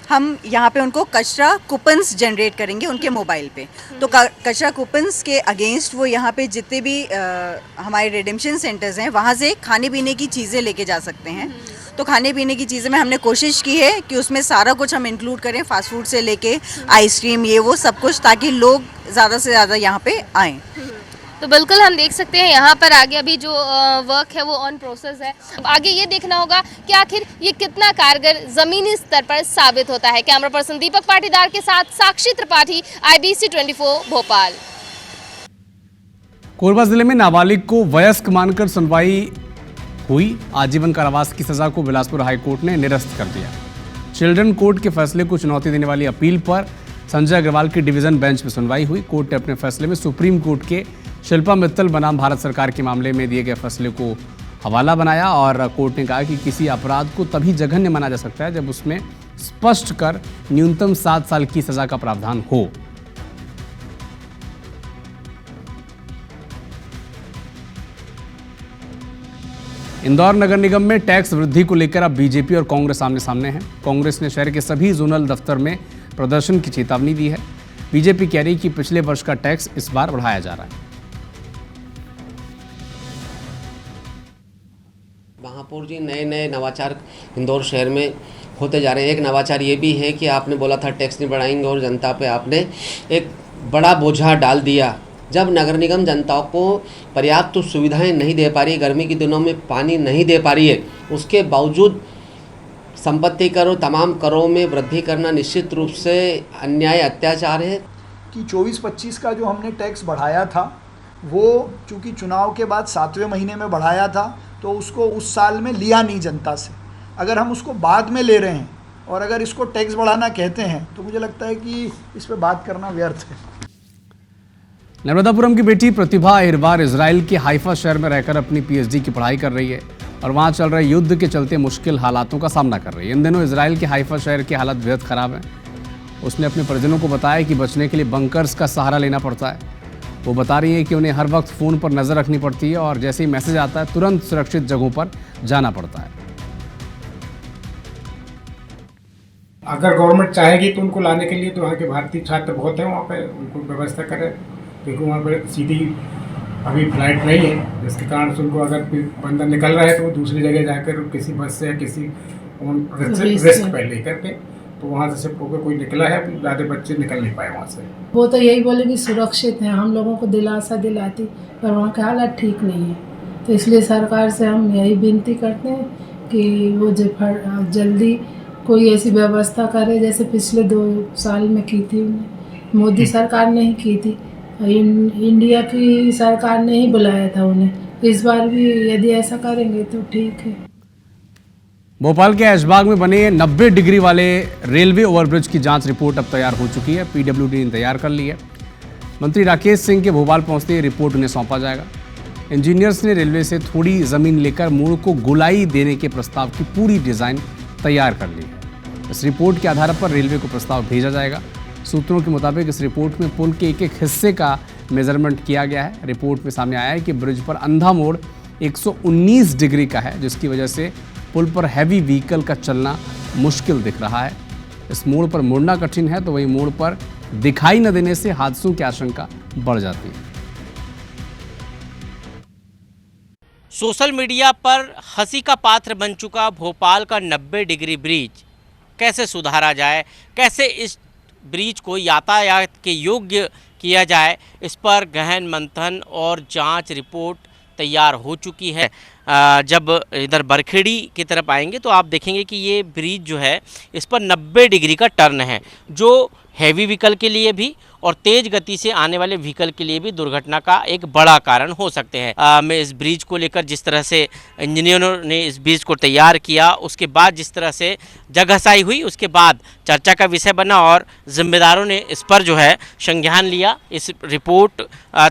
हम यहाँ पे उनको कचरा कूपन्स जनरेट करेंगे उनके मोबाइल पे। तो कचरा कूपन्स के अगेंस्ट वो यहाँ पे जितने भी हमारे रिडेम्पशन सेंटर्स हैं वहाँ से खाने पीने की चीज़ें लेके जा सकते हैं। तो खाने पीने की चीज़ें में हमने कोशिश की है कि उसमें सारा कुछ हम इंक्लूड करें, फास्ट फूड से लेके आइसक्रीम, ये वो सब कुछ, ताकि लोग ज़्यादा से ज़्यादा यहाँ पे आएँ। तो बिल्कुल हम देख सकते हैं यहाँ पर आगे अभी जो वर्क है वो ऑन प्रोसेस है। अब आगे ये देखना होगा कि आखिर ये कितना कारगर ज़मीनी स्तर पर साबित होता है। कैमरा पर्सन दीपक पाटीदार के साथ साक्षी त्रिपाठी, IBC 24 भोपाल। कोरबा जिले में नाबालिग को वयस्क मानकर सुनवाई हुई। आजीवन कारावास की सजा को बिलासपुर हाई कोर्ट ने निरस्त कर दिया। चिल्ड्रन कोर्ट के फैसले को चुनौती देने वाली अपील पर संजय अग्रवाल की डिवीजन बेंच में सुनवाई हुई। कोर्ट ने अपने फैसले में सुप्रीम कोर्ट के शिल्पा मित्तल बनाम भारत सरकार के मामले में दिए गए फैसले को हवाला बनाया और कोर्ट ने कहा कि किसी अपराध को तभी जघन्य माना जा सकता है जब उसमें स्पष्ट कर न्यूनतम 7 साल की सजा का प्रावधान हो। इंदौर नगर निगम में टैक्स वृद्धि को लेकर अब बीजेपी और कांग्रेस आमने सामने हैं। कांग्रेस ने शहर के सभी जोनल दफ्तर में प्रदर्शन की चेतावनी दी है। बीजेपी कह रही कि पिछले वर्ष का टैक्स इस बार बढ़ाया जा रहा है। महापौर जी, नए नए नवाचार इंदौर शहर में होते जा रहे हैं। एक नवाचार ये भी है कि आपने बोला था टैक्स नहीं बढ़ाएंगे और जनता पे आपने एक बड़ा बोझा डाल दिया। जब नगर निगम जनता को पर्याप्त सुविधाएं नहीं दे पा रही, गर्मी के दिनों में पानी नहीं दे पा रही है, उसके बावजूद संपत्ति कर और तमाम करों में वृद्धि करना निश्चित रूप से अन्याय, अत्याचार है। कि 24-25 का जो हमने टैक्स बढ़ाया था वो चूँकि चुनाव के बाद 7वें महीने में बढ़ाया था तो उसको उस साल में लिया नहीं जनता से। अगर हम उसको बाद में ले रहे हैं और अगर इसको टैक्स बढ़ाना कहते हैं तो मुझे लगता है कि इस पर बात करना व्यर्थ है। नर्मदापुरम की बेटी प्रतिभा अहिरवार इजराइल के हाइफा शहर में रहकर अपनी पीएचडी की पढ़ाई कर रही है और वहां चल रहे युद्ध के चलते मुश्किल हालातों का सामना कर रही है। इन दिनों इजराइल के हाइफा शहर की हालत बेहद खराब है। उसने अपने परिजनों को बताया कि बचने के लिए बंकर्स का सहारा लेना पड़ता है। वो बता रही है कि उन्हें हर वक्त फ़ोन पर नज़र रखनी पड़ती है और जैसे ही मैसेज आता है तुरंत सुरक्षित जगहों पर जाना पड़ता है। अगर गवर्नमेंट चाहेगी तो उनको लाने के लिए तो वहाँ के भारतीय छात्र बहुत हैं, वहाँ पे उनको व्यवस्था करें, क्योंकि वहाँ पर सीधी अभी फ्लाइट नहीं है, जिसके कारण से उनको अगर बंदा निकल रहा है तो वो दूसरी जगह जाकर किसी बस से या किसी रिस्क पर लेकर के तो वहाँ से शिफ्ट होकर कोई निकला है, ज़्यादा बच्चे निकल नहीं पाए वहाँ से। वो तो यही बोले कि सुरक्षित हैं, हम लोगों को दिलासा दिलाती, पर वहाँ के हालात ठीक नहीं है। तो इसलिए सरकार से हम यही विनती करते हैं कि वो जल्दी कोई ऐसी व्यवस्था करे जैसे पिछले 2 साल में की थी मोदी सरकार ने ही की थी। इंडिया की सरकार ने ही बुलाया था उन्हें। इस बार भी यदि ऐसा करेंगे तो ठीक है। भोपाल के ऐशबाग में बने 90 डिग्री वाले रेलवे ओवरब्रिज की जांच रिपोर्ट अब तैयार हो चुकी है। पीडब्ल्यूडी ने तैयार कर ली है। मंत्री राकेश सिंह के भोपाल पहुंचते ही रिपोर्ट उन्हें सौंपा जाएगा। इंजीनियर्स ने रेलवे से थोड़ी जमीन लेकर मोड़ को गोलाई देने के प्रस्ताव की पूरी डिजाइन तैयार कर ली है। इस रिपोर्ट के आधार पर रेलवे को प्रस्ताव भेजा जाएगा। सूत्रों के मुताबिक इस रिपोर्ट में पुल के एक हिस्से का मेजरमेंट किया गया है। रिपोर्ट में सामने आया है कि ब्रिज पर अंधा मोड़ 119 डिग्री का है, जिसकी वजह से पुल पर हैवी व्हीकल का चलना मुश्किल दिख रहा है। इस मोड़ पर मुड़ना कठिन है तो वहीं मोड़ पर दिखाई न देने से हादसों की आशंका बढ़ जाती है। सोशल मीडिया पर हंसी का पात्र बन चुका भोपाल का 90 डिग्री ब्रिज कैसे सुधारा जाए, कैसे इस ब्रिज को यातायात के योग्य किया जाए, इस पर गहन मंथन और जांच रिपोर्ट तैयार हो चुकी है। जब इधर बरखेड़ी की तरफ आएंगे तो आप देखेंगे कि ये ब्रिज जो है इस पर 90 डिग्री का टर्न है, जो हैवी व्हीकल के लिए भी और तेज़ गति से आने वाले व्हीकल के लिए भी दुर्घटना का एक बड़ा कारण हो सकते हैं। मैं इस ब्रिज को लेकर जिस तरह से इंजीनियरों ने इस ब्रिज को तैयार किया, उसके बाद जिस तरह से जगहसाई हुई, उसके बाद चर्चा का विषय बना और जिम्मेदारों ने इस पर जो है संज्ञान लिया। इस रिपोर्ट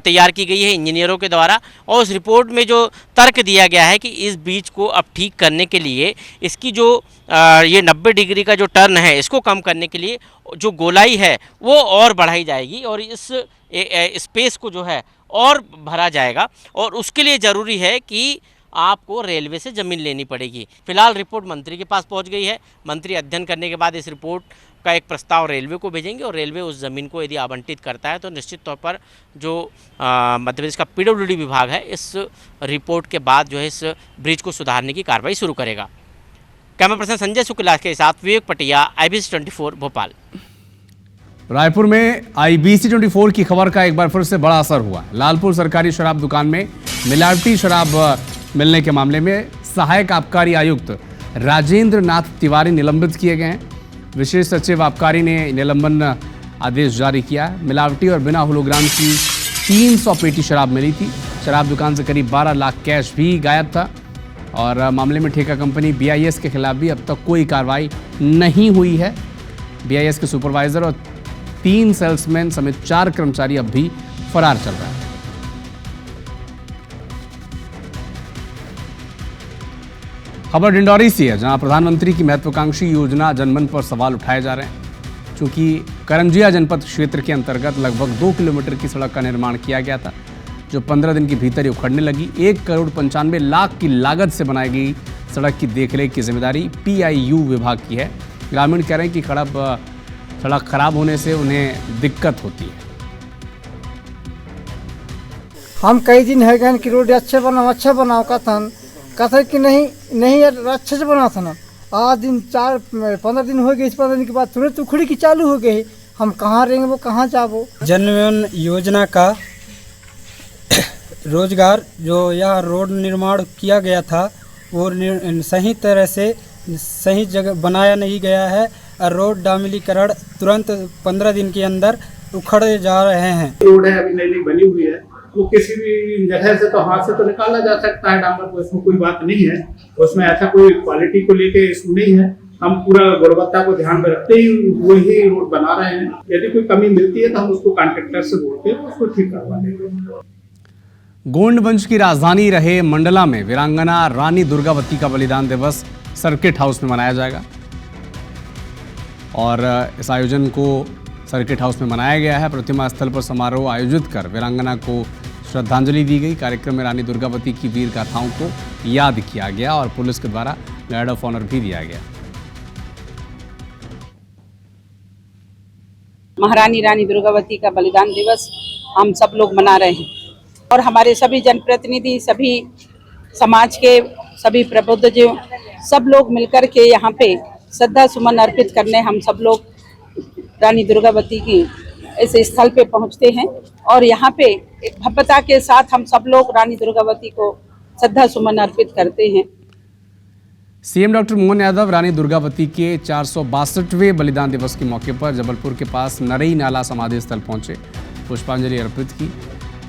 तैयार की गई है इंजीनियरों के द्वारा और उस रिपोर्ट में जो तर्क दिया गया है कि इस ब्रिज को अब ठीक करने के लिए इसकी जो ये 90 डिग्री का जो टर्न है इसको कम करने के लिए जो गोलाई है वो और बढ़ाई जाएगी और इस स्पेस को जो है और भरा जाएगा और उसके लिए ज़रूरी है कि आपको रेलवे से ज़मीन लेनी पड़ेगी। फिलहाल रिपोर्ट मंत्री के पास पहुंच गई है। मंत्री अध्ययन करने के बाद इस रिपोर्ट का एक प्रस्ताव रेलवे को भेजेंगे और रेलवे उस ज़मीन को यदि आवंटित करता है तो निश्चित तौर पर जो मध्य प्रदेश का पीडब्ल्यूडी विभाग है इस रिपोर्ट के बाद जो है इस ब्रिज को सुधारने की कार्रवाई शुरू करेगा। कैमरा पर्सन संजय शुक्ला के साथ विवेक पटिया, IBC 24 भोपाल। रायपुर में IBC 24 की खबर का एक बार फिर से बड़ा असर हुआ। लालपुर सरकारी शराब दुकान में मिलावटी शराब मिलने के मामले में सहायक आबकारी आयुक्त राजेंद्र नाथ तिवारी निलंबित किए गए हैं। विशेष सचिव आबकारी ने निलंबन आदेश जारी किया। मिलावटी और बिना होलोग्राम की 300 पेटी शराब मिली थी। शराब दुकान से करीब 12 लाख कैश भी गायब था। और मामले में ठेका कंपनी BIS के खिलाफ भी अब तक कोई कार्रवाई नहीं हुई है। BIS के सुपरवाइजर और 3 सेल्समैन समेत 4 कर्मचारी अब भी फरार चल रहे हैं। खबर डिंडौरी से है, जहां प्रधानमंत्री की महत्वाकांक्षी योजना जनमन पर सवाल उठाए जा रहे हैं। चूंकि करंजिया जनपद क्षेत्र के अंतर्गत लगभग 2 किलोमीटर की सड़क का निर्माण किया गया था, जो 15 दिन के भीतर ही उखड़ने लगी। 1,95,00,000 की लागत से बनाई गई सड़क की देखरेख की जिम्मेदारी PIU विभाग की है। ग्रामीण कह रहे हैं कि सड़क खराब होने से उन्हें दिक्कत होती है। हम कई दिन है गए कि रोड अच्छे बनाओ कहते कि नहीं यार अच्छे से बना था ना। आज दिन 4-15 दिन हो गए, इस 15 दिन के बाद तुरंत उखड़ी की चालू हो गई। हम कहाँ रहेंगे, वो कहाँ जाबो। जनमन योजना का रोजगार जो यह रोड निर्माण किया गया था वो सही तरह से सही जगह बनाया नहीं गया है और रोड डामलीकरण तुरंत 15 दिन के अंदर उखड़े जा रहे हैं। रोड है अभी नई बनी हुई है, वो किसी भी जगह से तो हाथ से तो निकाला जा सकता है डामर को, इसमें कोई बात नहीं है। उसमें ऐसा कोई क्वालिटी को लेके इशू नहीं है। हम पूरा गुणवत्ता को ध्यान में रखते ही वही रोड बना रहे हैं। यदि कोई कमी मिलती है तो हम उसको कॉन्ट्रैक्टर से बोल के उसको ठीक करवा देंगे। गोंड वंश की राजधानी रहे मंडला में वीरांगना रानी दुर्गावती का बलिदान दिवस सर्किट हाउस में मनाया जाएगा और इस आयोजन को सर्किट हाउस में मनाया गया है। प्रतिमा स्थल पर समारोह आयोजित कर वीरांगना को श्रद्धांजलि दी गई। कार्यक्रम में रानी दुर्गावती की वीर गाथाओं को याद किया गया और पुलिस के द्वारा गार्ड ऑफ ऑनर भी दिया गया। महारानी रानी दुर्गावती का बलिदान दिवस हम सब लोग मना रहे हैं और हमारे सभी जनप्रतिनिधि, सभी समाज के सभी प्रबुद्धजन, सब लोग मिलकर के यहाँ पे श्रद्धा सुमन अर्पित करने हम सब लोग रानी दुर्गावती की इस स्थल पे पहुँचते हैं और यहाँ पे एक भव्यता के साथ हम सब लोग रानी दुर्गावती को श्रद्धा सुमन अर्पित करते हैं। CM डॉक्टर मोहन यादव रानी दुर्गावती के 462वें बलिदान दिवस के मौके पर जबलपुर के पास नरई नाला समाधि स्थल पहुंचे, पुष्पांजलि अर्पित की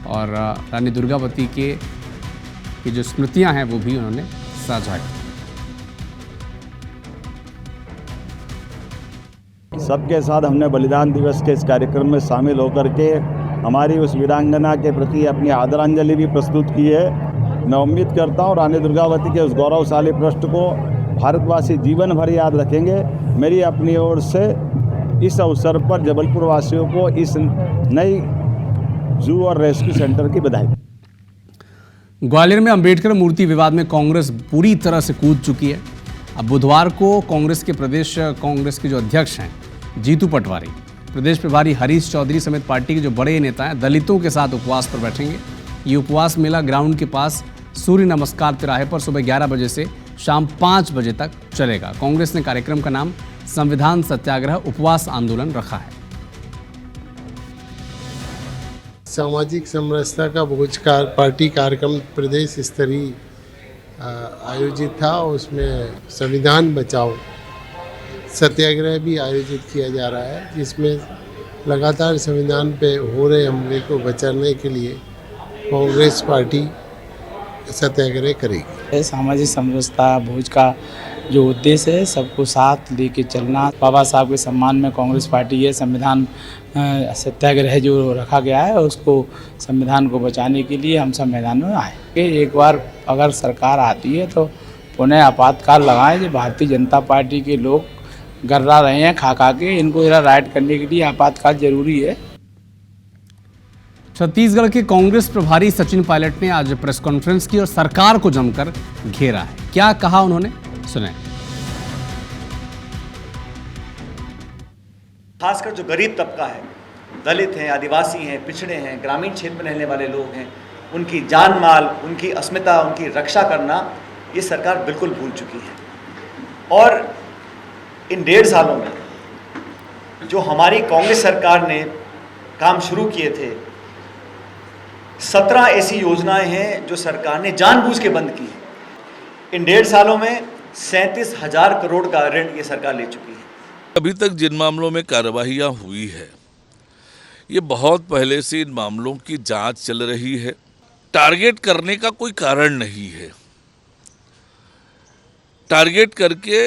और रानी दुर्गावती की जो स्मृतियां हैं वो भी उन्होंने साझा की। सबके साथ हमने बलिदान दिवस के इस कार्यक्रम में शामिल होकर के हमारी उस वीरांगना के प्रति अपनी आदरांजलि भी प्रस्तुत की है। मैं उम्मीद करता हूँ रानी दुर्गावती के उस गौरवशाली पृष्ठ को भारतवासी जीवन भर याद रखेंगे। मेरी अपनी ओर से इस अवसर पर जबलपुर वासियों को इस नई जू और रेस्क्यू सेंटर की बधाई। ग्वालियर में अंबेडकर मूर्ति विवाद में कांग्रेस पूरी तरह से कूद चुकी है। अब बुधवार को कांग्रेस के प्रदेश कांग्रेस के जो अध्यक्ष हैं जीतू पटवारी, प्रदेश प्रभारी हरीश चौधरी समेत पार्टी के जो बड़े नेता हैं दलितों के साथ उपवास पर बैठेंगे। ये उपवास मेला ग्राउंड के पास सूर्य नमस्कार तिराहे पर सुबह 11 बजे से शाम 5 बजे तक चलेगा। कांग्रेस ने कार्यक्रम का नाम संविधान सत्याग्रह उपवास आंदोलन रखा है। सामाजिक समरसता का भोज पार्टी कार्यक्रम प्रदेश स्तरीय आयोजित था। उसमें संविधान बचाओ सत्याग्रह भी आयोजित किया जा रहा है, जिसमें लगातार संविधान पे हो रहे हमले को बचाने के लिए कांग्रेस पार्टी सत्याग्रह करेगी। सामाजिक समरसता भोज का जो उद्देश्य है सबको साथ लेके चलना। बाबा साहब के सम्मान में कांग्रेस पार्टी ये संविधान सत्याग्रह जो रखा गया है उसको संविधान को बचाने के लिए हम सब मैदान में आए। एक बार अगर सरकार आती है तो पुनः आपातकाल लगाएं। जो भारतीय जनता पार्टी के लोग गर्रा रहे हैं खा के, इनको जरा राइट करने के लिए आपातकाल जरूरी है। छत्तीसगढ़ के कांग्रेस प्रभारी सचिन पायलट ने आज प्रेस कॉन्फ्रेंस की और सरकार को जमकर घेरा है। क्या कहा उन्होंने, सुने। खासकर जो गरीब तबका है, दलित हैं, आदिवासी हैं, पिछड़े हैं, ग्रामीण क्षेत्र में रहने वाले लोग हैं, उनकी जान माल, उनकी अस्मिता, उनकी रक्षा करना ये सरकार बिल्कुल भूल चुकी है। और इन 1.5 सालों में जो हमारी कांग्रेस सरकार ने काम शुरू किए थे, 17 ऐसी योजनाएं हैं जो सरकार ने जानबूझ के बंद की है। इन 1.5 सालों में 37,000 करोड़ का ऋण ये सरकार ले चुकी है। अभी तक जिन मामलों में कार्रवाइयाँ हुई है, ये बहुत पहले से इन मामलों की जांच चल रही है। टारगेट करने का कोई कारण नहीं है। टारगेट करके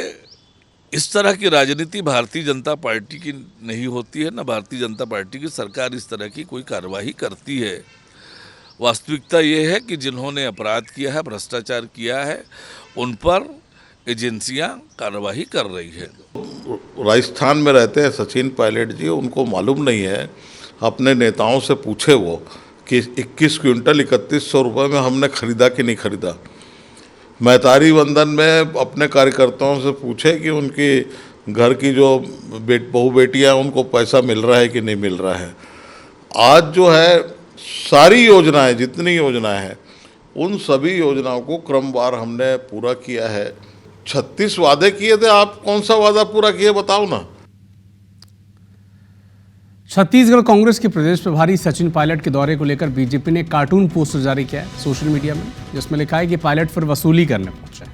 इस तरह की राजनीति भारतीय जनता पार्टी की नहीं होती है, न भारतीय जनता पार्टी की सरकार इस तरह की कोई कार्रवाई करती है। वास्तविकता ये है कि जिन्होंने अपराध किया है, भ्रष्टाचार किया है, उन पर एजेंसियां कार्रवाई कर रही है। राजस्थान में रहते हैं सचिन पायलट जी, उनको मालूम नहीं है, अपने नेताओं से पूछे वो कि 21 क्विंटल 3100 रुपये में हमने खरीदा कि नहीं खरीदा। मैतारी वंदन में अपने कार्यकर्ताओं से पूछे कि उनकी घर की जो बहू बेटियाँ उनको पैसा मिल रहा है कि नहीं मिल रहा है। आज जो है सारी योजनाएं, जितनी योजनाएं हैं, उन सभी योजनाओं को क्रमवार हमने पूरा किया है। 36 वादे किए थे, आप कौन सा वादा पूरा किए बताओ ना। छत्तीसगढ़ कांग्रेस के प्रदेश प्रभारी सचिन पायलट के दौरे को लेकर बीजेपी ने कार्टून पोस्टर जारी किया है सोशल मीडिया में, जिसमें लिखा है कि पायलट फिर वसूली करने पहुंचे।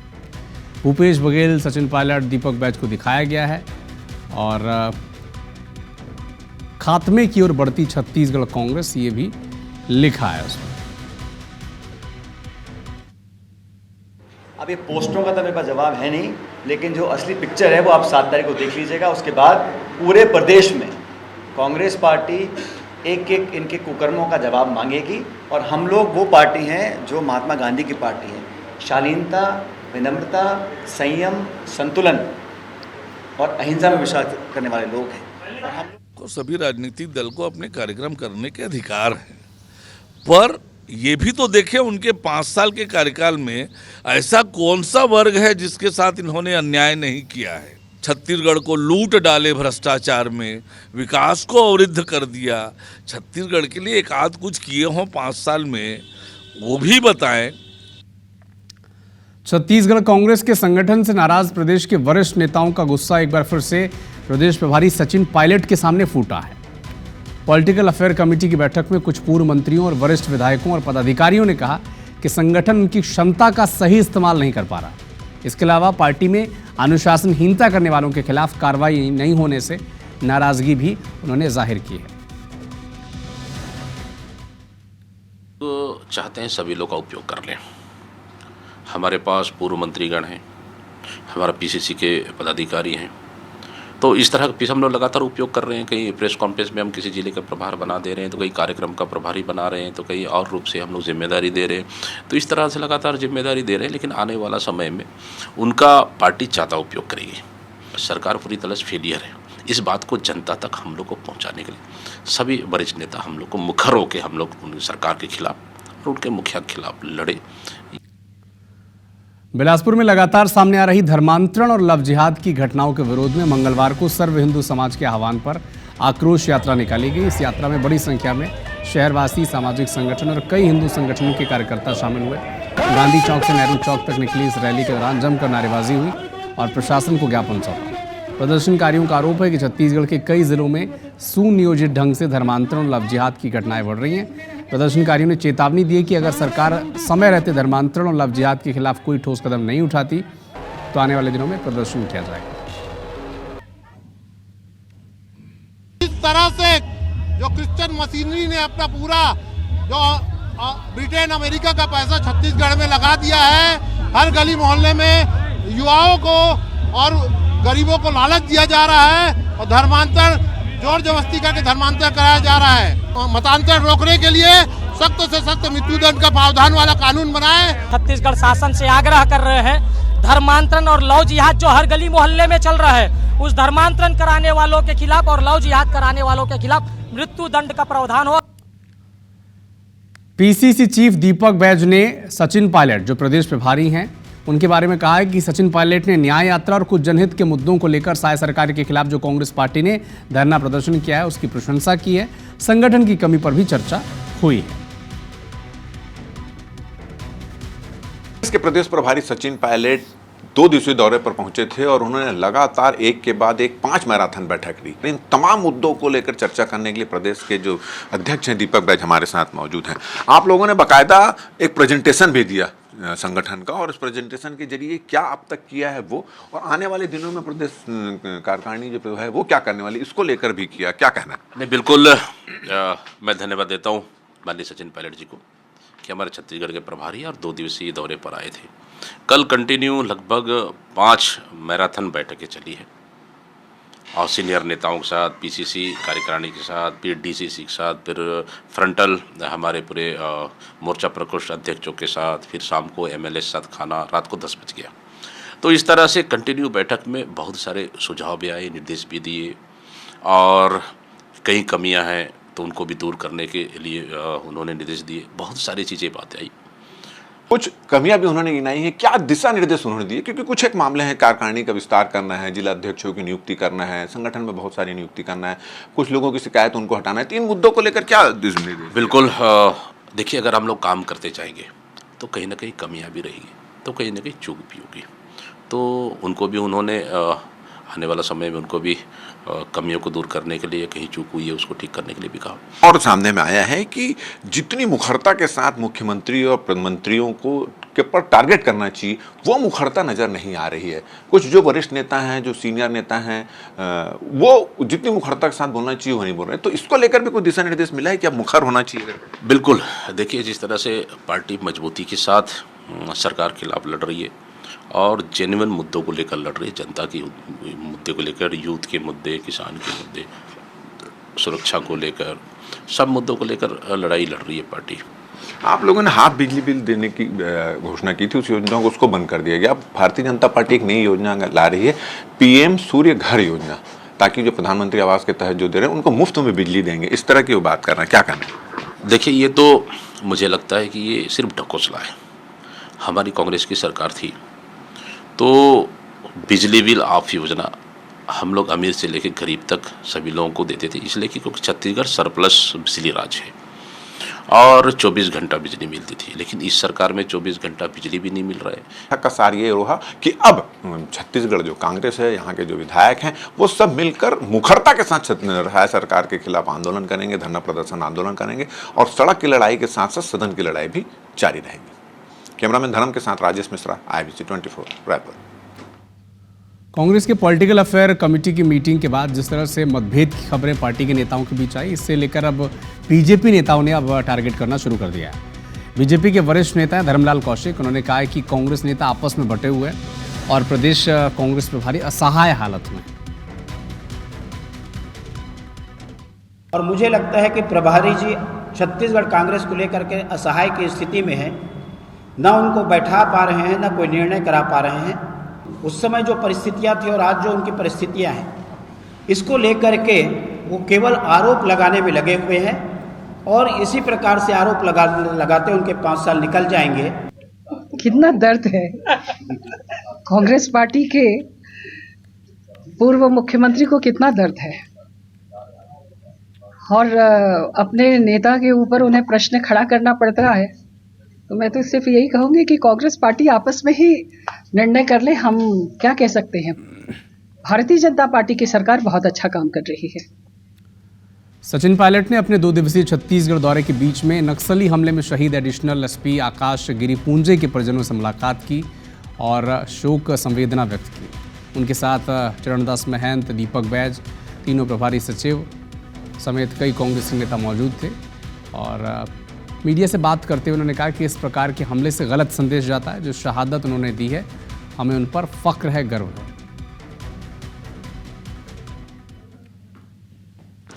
भूपेश बघेल, सचिन पायलट, दीपक बैज को दिखाया गया है और खात्मे की ओर बढ़ती छत्तीसगढ़ कांग्रेस, ये भी लिखा है उसमें। अब ये पोस्टरों का तो मेरे पास जवाब है नहीं, लेकिन जो असली पिक्चर है वो आप 7 तारीख को देख लीजिएगा। उसके बाद पूरे प्रदेश में कांग्रेस पार्टी एक एक इनके कुकर्मों का जवाब मांगेगी। और हम लोग वो पार्टी हैं जो महात्मा गांधी की पार्टी है, शालीनता, विनम्रता, संयम, संतुलन और अहिंसा में विश्वास करने वाले लोग हैं। और हम को सभी राजनीतिक दल को अपने कार्यक्रम करने के अधिकार हैं, पर ये भी तो देखें उनके 5 साल के कार्यकाल में ऐसा कौन सा वर्ग है जिसके साथ इन्होंने अन्याय नहीं किया है। छत्तीसगढ़ को लूट डाले भ्रष्टाचार में, विकास को अवरुद्ध कर दिया। छत्तीसगढ़ के लिए एक आध कुछ किए हों 5 साल में, वो भी बताएं। छत्तीसगढ़ कांग्रेस के संगठन से नाराज प्रदेश के वरिष्ठ नेताओं का गुस्सा एक बार फिर से प्रदेश प्रभारी सचिन पायलट के सामने फूटा है। पॉलिटिकल अफेयर कमेटी की बैठक में कुछ पूर्व मंत्रियों और वरिष्ठ विधायकों और पदाधिकारियों ने कहा कि संगठन उनकी क्षमता का सही इस्तेमाल नहीं कर पा रहा। इसके अलावा पार्टी में अनुशासनहीनता करने वालों के खिलाफ कार्रवाई नहीं होने से नाराजगी भी उन्होंने जाहिर की है। तो चाहते हैं सभी लोग का उपयोग कर लें। हमारे पास पूर्व मंत्रीगण हैं, हमारा पीसीसी के पदाधिकारी हैं, तो इस तरह का हम लोग लगातार उपयोग कर रहे हैं। कहीं प्रेस कॉन्फ्रेंस में हम किसी जिले का प्रभार बना दे रहे हैं, तो कहीं कार्यक्रम का प्रभारी बना रहे हैं, तो कहीं और रूप से हम लोग जिम्मेदारी दे रहे हैं। तो इस तरह से लगातार जिम्मेदारी दे रहे हैं, लेकिन आने वाला समय में उनका पार्टी ज़्यादा उपयोग करेगी। सरकार पूरी तरह से फेलियर है। इस बात को जनता तक हम लोग को पहुँचाने के लिए सभी वरिष्ठ नेता हम लोग को मुखर होकर हम लोग सरकार के खिलाफ और उनके मुखिया के खिलाफ लड़े। बिलासपुर में लगातार सामने आ रही धर्मांतरण और लव जिहाद की घटनाओं के विरोध में मंगलवार को सर्व हिंदू समाज के आह्वान पर आक्रोश यात्रा निकाली गई। इस यात्रा में बड़ी संख्या में शहरवासी, सामाजिक संगठन और कई हिंदू संगठनों के कार्यकर्ता शामिल हुए। गांधी चौक से नेहरू चौक तक निकली इस रैली के दौरान जमकर नारेबाजी हुई और प्रशासन को ज्ञापन सौंपा। प्रदर्शनकारियों का आरोप है कि छत्तीसगढ़ के कई जिलों में सुनियोजित ढंग से धर्मांतरण और लव जिहाद की घटनाएं बढ़ रही हैं। प्रदर्शनकारियों ने चेतावनी दी कि अगर सरकार समय रहते धर्मांतरण और लव जिहाद के खिलाफ कोई ठोस कदम नहीं उठाती तो आने वाले दिनों में प्रदर्शन उठाया जाएगा। इस तरह से जो क्रिश्चियन मशीनरी ने अपना पूरा जो ब्रिटेन अमेरिका का पैसा छत्तीसगढ़ में लगा दिया है, हर गली मोहल्ले में युवाओं को और गरीबों को लालच दिया जा रहा है और धर्मांतरण जोर जबरदस्ती करके धर्मांतरण कराया जा रहा है। मतांतर रोकने के लिए सख्त से सख्त मृत्युदंड का प्रावधान वाला कानून बनाए। छत्तीसगढ़ शासन से आग्रह कर रहे हैं, धर्मांतरण और लव जिहाद जो हर गली मोहल्ले में चल रहा है, उस धर्मांतरण कराने वालों के खिलाफ और लव जिहाद कराने वालों के खिलाफ मृत्युदंड का प्रावधान हो। पीसीसी चीफ दीपक बैज ने सचिन पायलट, जो प्रदेश प्रभारी हैं, उनके बारे में कहा है कि सचिन पायलट ने न्याय यात्रा और कुछ जनहित के मुद्दों को लेकर साय सरकार के खिलाफ जो कांग्रेस पार्टी ने धरना प्रदर्शन किया है उसकी प्रशंसा की है। संगठन की कमी पर भी चर्चा हुई है। इसके प्रदेश प्रभारी सचिन पायलट 2 दिवसीय दौरे पर पहुंचे थे और उन्होंने लगातार एक के बाद एक 5 मैराथन बैठक ली। इन तमाम मुद्दों को लेकर चर्चा करने के लिए प्रदेश के जो अध्यक्ष हैं दीपक बैज हमारे साथ मौजूद हैं। आप लोगों ने बाकायदा एक प्रेजेंटेशन भी दिया संगठन का, और इस प्रेजेंटेशन के जरिए क्या अब तक किया है वो, और आने वाले दिनों में प्रदेश कार्यकारिणी जो है वो क्या करने वाली, इसको लेकर भी किया, क्या कहना है? नहीं, बिल्कुल मैं धन्यवाद देता हूँ माननीय सचिन पायलट जी को कि हमारे छत्तीसगढ़ के प्रभारी और 2 दिवसीय दौरे पर आए थे। कल कंटिन्यू लगभग 5 मैराथन बैठकें चली है और सीनियर नेताओं के साथ, पीसीसी कार्यकारिणी के साथ, फिर डीसीसी के साथ, फिर फ्रंटल हमारे पूरे मोर्चा प्रकोष्ठ अध्यक्षों के साथ, फिर शाम को एमएलए के साथ खाना, रात को 10 बज गया। तो इस तरह से कंटिन्यू बैठक में बहुत सारे सुझाव भी आए, निर्देश भी दिए और कई कमियां हैं तो उनको भी दूर करने के लिए उन्होंने निर्देश दिए। बहुत सारी चीज़ें बातें आई, कुछ कमियां भी उन्होंने गिनाई हैं। क्या दिशा निर्देश उन्होंने दिए? क्योंकि कुछ एक मामले हैं, कार्यकारिणी का विस्तार करना है, जिला अध्यक्षों की नियुक्ति करना है, संगठन में बहुत सारी नियुक्ति करना है, कुछ लोगों की शिकायत उनको हटाना है। 3 मुद्दों को लेकर क्या निर्देश? बिल्कुल, देखिए अगर हम लोग काम करते जाएंगे तो कहीं ना कहीं कमियां भी रहेगी, तो कहीं ना कहीं चूक भी होगी। तो उनको भी उन्होंने आने वाला समय में उनको भी कमियों को दूर करने के लिए, कहीं चूक हुई है उसको ठीक करने के लिए भी कहा। और सामने में आया है कि जितनी मुखरता के साथ मुख्यमंत्री और प्रधानमंत्रियों को के पर टारगेट करना चाहिए, वो मुखरता नजर नहीं आ रही है। कुछ जो वरिष्ठ नेता हैं, जो सीनियर नेता हैं, वो जितनी मुखरता के साथ बोलना चाहिए वो नहीं बोल रहे। तो इसको लेकर भी कोई दिशा निर्देश मिला है कि अब मुखर होना चाहिए? बिल्कुल, देखिए जिस तरह से पार्टी मजबूती के साथ सरकार के खिलाफ लड़ रही है और जेन्युइन मुद्दों को लेकर लड़ रही है, जनता की मुद्दे को लेकर, यूथ के मुद्दे, किसान के मुद्दे, सुरक्षा को लेकर, सब मुद्दों को लेकर लड़ाई लड़ रही है पार्टी। आप लोगों ने हाफ बिजली बिल देने की घोषणा की थी, उस योजना को उसको बंद कर दिया गया। अब भारतीय जनता पार्टी एक नई योजना ला रही है, पीएम सूर्य घर योजना, ताकि जो प्रधानमंत्री आवास के तहत जो दे रहे हैं उनको मुफ्त में बिजली देंगे। इस तरह की वो बात कर रहे हैं, क्या करना है? देखिए ये तो मुझे लगता है कि ये सिर्फ ढकोसला है। हमारी कांग्रेस की सरकार थी तो बिजली बिल ऑफ योजना हम लोग अमीर से लेकर गरीब तक सभी लोगों को देते थे, इसलिए कि क्योंकि छत्तीसगढ़ सरप्लस बिजली राज्य है और 24 घंटा बिजली मिलती थी। लेकिन इस सरकार में 24 घंटा बिजली भी नहीं मिल रहा है। का सार ये रहा कि अब छत्तीसगढ़ जो कांग्रेस है, यहाँ के जो विधायक हैं, वो सब मिलकर मुखरता के साथ राय सरकार के खिलाफ आंदोलन करेंगे, धरना प्रदर्शन आंदोलन करेंगे और सड़क की लड़ाई के साथ साथ सदन की लड़ाई भी जारी रहेगी। कैमरामैन धर्म के साथ राजेश मिश्रा, IBC 24 रायपुर। कांग्रेस के पॉलिटिकल अफेयर कमेटी की मीटिंग के बाद जिस तरह से मतभेद की खबरें पार्टी के नेताओं के बीच आई, इससे लेकर अब बीजेपी नेताओं ने अब टारगेट करना शुरू कर दिया है। बीजेपी के वरिष्ठ नेता हैं धर्मलाल कौशिक, उन्होंने कहा है कि कांग्रेस नेता आपस में बटे हुए हैं और प्रदेश कांग्रेस प्रभारी असहाय हालत में। और मुझे लगता है कि प्रभारी जी छत्तीसगढ़ कांग्रेस को लेकर के असहाय की स्थिति में है, ना उनको बैठा पा रहे हैं, ना कोई निर्णय करा पा रहे हैं। उस समय जो परिस्थितियां थी और आज जो उनकी परिस्थितियां हैं, इसको लेकर के वो केवल आरोप लगाने में लगे हुए हैं और इसी प्रकार से आरोप लगाते उनके 5 साल निकल जाएंगे। कितना दर्द है कांग्रेस पार्टी के पूर्व मुख्यमंत्री को, कितना दर्द है और अपने नेता के ऊपर उन्हें प्रश्न खड़ा करना पड़ता है। तो मैं तो सिर्फ यही कहूँगी कि कांग्रेस पार्टी आपस में ही निर्णय कर ले। हम क्या कह सकते हैं, भारतीय जनता पार्टी की सरकार बहुत अच्छा काम कर रही है। सचिन पायलट ने अपने 2 दिवसीय छत्तीसगढ़ दौरे के बीच में नक्सली हमले में शहीद एडिशनल एसपी आकाश गिरिपुंजे के परिजनों से मुलाकात की और शोक संवेदना व्यक्त की। उनके साथ चरणदास महंत, दीपक बैज, तीनों प्रभारी सचिव समेत कई कांग्रेसी नेता मौजूद थे और मीडिया से बात करते हुए उन्होंने कहा कि इस प्रकार के हमले से गलत संदेश जाता है। जो शहादत उन्होंने दी है, हमें उन पर फख्र है, गर्व है।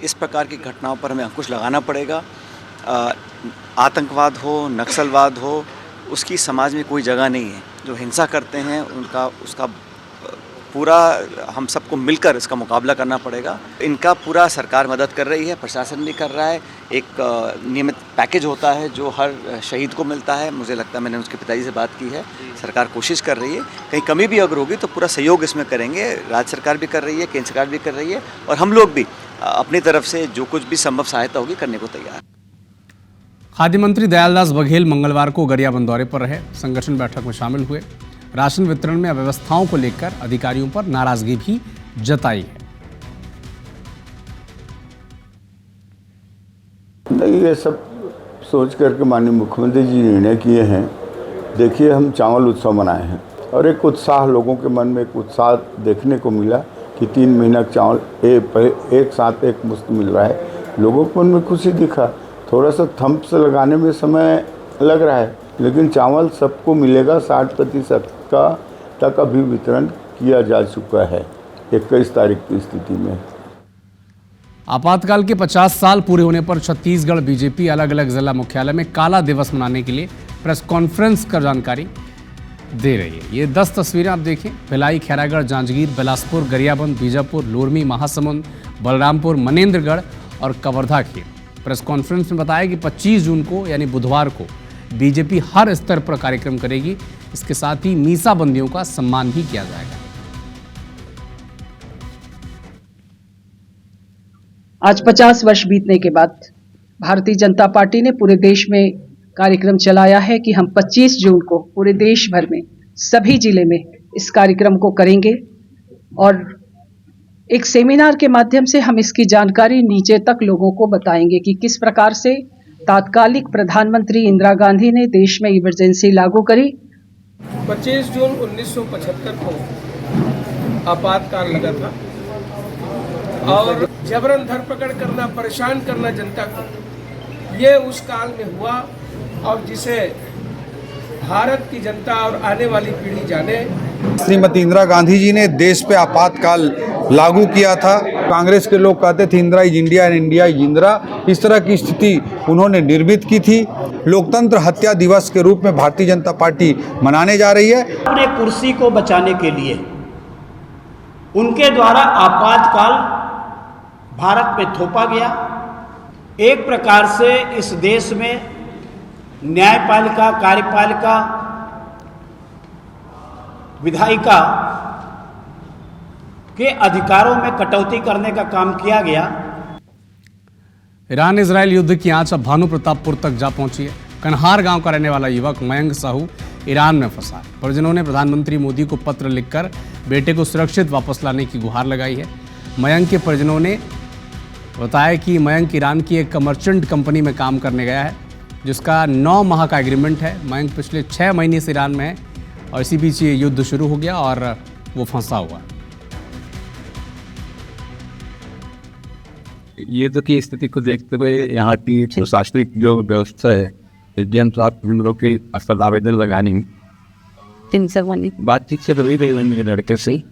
इस प्रकार की घटनाओं पर हमें अंकुश लगाना पड़ेगा। आतंकवाद हो, नक्सलवाद हो, उसकी समाज में कोई जगह नहीं है। जो हिंसा करते हैं उसका पूरा हम सबको मिलकर इसका मुकाबला करना पड़ेगा। इनका पूरा सरकार मदद कर रही है, प्रशासन भी कर रहा है। एक नियमित पैकेज होता है जो हर शहीद को मिलता है। मुझे लगता है मैंने उसके पिताजी से बात की है, सरकार कोशिश कर रही है। कहीं कमी भी अगर होगी तो पूरा सहयोग इसमें करेंगे। राज्य सरकार भी कर रही है, केंद्र सरकार भी कर रही है और हम लोग भी अपनी तरफ से जो कुछ भी संभव सहायता होगी करने को तैयार है। खाद्य मंत्री दयालदास बघेल मंगलवार को गरियाबंद दौरे पर रहे, संगठन बैठक में शामिल हुए। राशन वितरण में अव्यवस्थाओं को लेकर अधिकारियों पर नाराजगी भी जताई है। नहीं, ये सब सोच करके माननीय मुख्यमंत्री जी निर्णय किए हैं। देखिए, हम चावल उत्सव मनाए हैं और एक उत्साह, लोगों के मन में एक उत्साह देखने को मिला कि 3 महीना चावल एक साथ एक मुश्त मिल रहा है। लोगों को मन में खुशी दिखा। थोड़ा सा थंब से लगाने में समय लग रहा है, लेकिन चावल सबको मिलेगा, 60% का तक अभी वितरण किया जा चुका है 21 तारीख की स्थिति में। आपातकाल के 50 साल पूरे होने पर छत्तीसगढ़ बीजेपी अलग अलग जिला मुख्यालय में काला दिवस मनाने के लिए प्रेस कॉन्फ्रेंस कर जानकारी दे रही है। ये 10 तस्वीरें आप देखें, भिलाई, खैरागढ़, जांजगीर, बिलासपुर, गरियाबंद, बीजापुर, लोरमी, महासमुंद, बलरामपुर, मनेन्द्रगढ़ और कवर्धा की। प्रेस कॉन्फ्रेंस में बताया कि 25 जून को यानी बुधवार को बीजेपी हर स्तर पर कार्यक्रम करेगी। इसके साथ ही मीसाबंदियों का सम्मान भी किया जाएगा। आज 50 वर्ष बीतने के बाद भारतीय जनता पार्टी ने पूरे देश में कार्यक्रम चलाया है कि हम 25 जून को पूरे देश भर में सभी जिले में इस कार्यक्रम को करेंगे और एक सेमिनार के माध्यम से हम इसकी जानकारी नीचे तक लोगों को बताएंगे कि किस प्रकार से तात्कालिक प्रधानमंत्री इंदिरा गांधी ने देश में इमरजेंसी लागू करी। 25 जून 1975 को आपातकाल लगा था और जबरन धरपकड़ करना, परेशान करना जनता को, ये उस काल में हुआ और जिसे भारत की जनता और आने वाली पीढ़ी जाने। श्रीमती इंदिरा गांधी जी ने देश पे आपातकाल लागू किया था। कांग्रेस के लोग कहते थे Indira is India and India is Indira, इस तरह की स्थिति उन्होंने निर्मित की थी। लोकतंत्र हत्या दिवस के रूप में भारतीय जनता पार्टी मनाने जा रही है। अपने कुर्सी को बचाने के लिए उनके द्वारा आपातकाल भारत में थोपा गया। एक प्रकार से इस देश में न्यायपालिका, कार्यपालिका, विधायिका के अधिकारों में कटौती करने का काम किया गया। ईरान इजरायल युद्ध की आंच अब भानु प्रतापपुर तक जा पहुंची है। कन्हार गांव का रहने वाला युवक मयंक साहू ईरान में फंसा है। परिजनों ने प्रधानमंत्री मोदी को पत्र लिखकर बेटे को सुरक्षित वापस लाने की गुहार लगाई है। मयंक के परिजनों ने बताया कि मयंक ईरान की एक मर्चेंट कंपनी में काम करने गया है, जिसका 9 माह का एग्रीमेंट है। मयंक पिछले 6 महीने से ईरान में है और इसी बीच ये युद्ध शुरू हो गया और वो फंसा हुआ। युद्ध की स्थिति को देखते हुए यहाँ की प्रशासनिक जो व्यवस्था है, लोग के अस्पताल आवेदन लगाने बातचीत से रही मेरे लड़के से,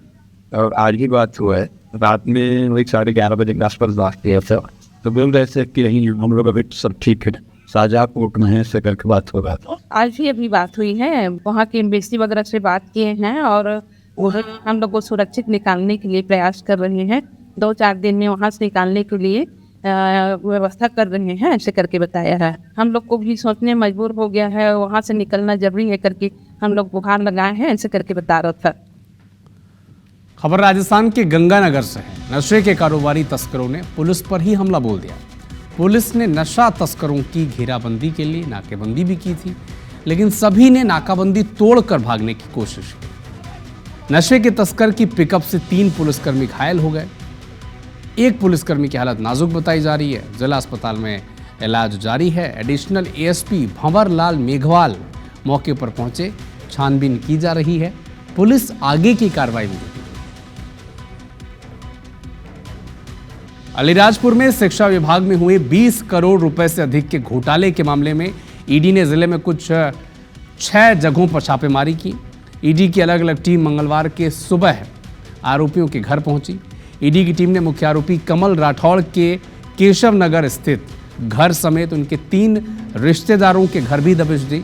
और आज ही बात हुआ है। रात में वही 11:30 बजे के आसपास बात किया था, तो बोल रहे थे कि यही हम लोग अभी सब ठीक है, साझा कोर्ट में है, से करके बात हो रहा था। आज भी अभी बात हुई है, वहाँ के एम्बेसी वगैरह से बात किए हैं और हम लोग को सुरक्षित निकालने के लिए प्रयास कर रहे हैं। 2-4 दिन में वहाँ से निकालने के लिए व्यवस्था कर रहे हैं, ऐसे करके बताया है। हम लोग को भी सोचने मजबूर हो गया है, वहाँ से निकलना जरूरी है करके हम लोग गुहार लगाए हैं, ऐसे करके बता रहा था। खबर राजस्थान के गंगानगर से है। नशे के कारोबारी तस्करों ने पुलिस पर ही हमला बोल दिया। पुलिस ने नशा तस्करों की घेराबंदी के लिए नाकेबंदी भी की थी, लेकिन सभी ने नाकाबंदी तोड़कर भागने की कोशिश की। नशे के तस्कर की पिकअप से 3 पुलिसकर्मी घायल हो गए। एक पुलिसकर्मी की हालत नाजुक बताई जा रही है, जिला अस्पताल में इलाज जारी है। एडिशनल एएसपी भंवर लाल मेघवाल मौके पर पहुंचे, छानबीन की जा रही है। पुलिस आगे की कार्रवाई में जुटी। अलीराजपुर में शिक्षा विभाग में हुए 20 करोड़ रुपए से अधिक के घोटाले के मामले में ईडी ने जिले में कुछ 6 जगहों पर छापेमारी की। ईडी की अलग अलग टीम मंगलवार के सुबह आरोपियों के घर पहुंची। ईडी की टीम ने मुख्य आरोपी कमल राठौड़ के केशव नगर स्थित घर समेत उनके 3 रिश्तेदारों के घर भी दबिश दी।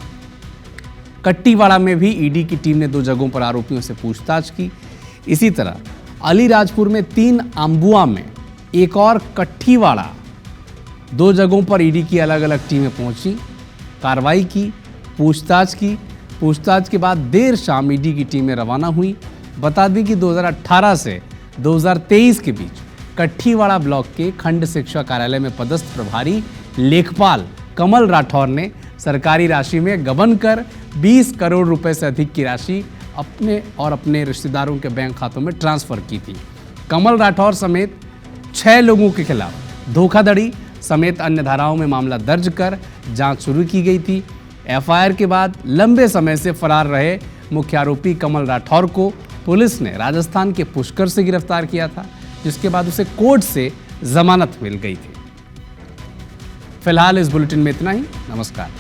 कट्टीवाड़ा में भी ईडी की टीम ने 2 जगहों पर आरोपियों से पूछताछ की। इसी तरह अलीराजपुर में 3, अम्बुआ में 1 और कट्टीवाड़ा 2 जगहों पर ईडी की अलग अलग टीमें पहुंची, कार्रवाई की, पूछताछ की। पूछताछ के बाद देर शाम ईडी की टीमें रवाना हुई। बता दें कि 2018 से 2023 के बीच कट्टीवाड़ा ब्लॉक के खंड शिक्षा कार्यालय में पदस्थ प्रभारी लेखपाल कमल राठौर ने सरकारी राशि में गबन कर 20 करोड़ रुपए से अधिक की राशि अपने और अपने रिश्तेदारों के बैंक खातों में ट्रांसफर की थी। कमल राठौर समेत 6 लोगों के खिलाफ धोखाधड़ी समेत अन्य धाराओं में मामला दर्ज कर जांच शुरू की गई थी। एफआईआर के बाद लंबे समय से फरार रहे मुख्य आरोपी कमल राठौर को पुलिस ने राजस्थान के पुष्कर से गिरफ्तार किया था, जिसके बाद उसे कोर्ट से जमानत मिल गई थी। फिलहाल इस बुलेटिन में इतना ही। नमस्कार।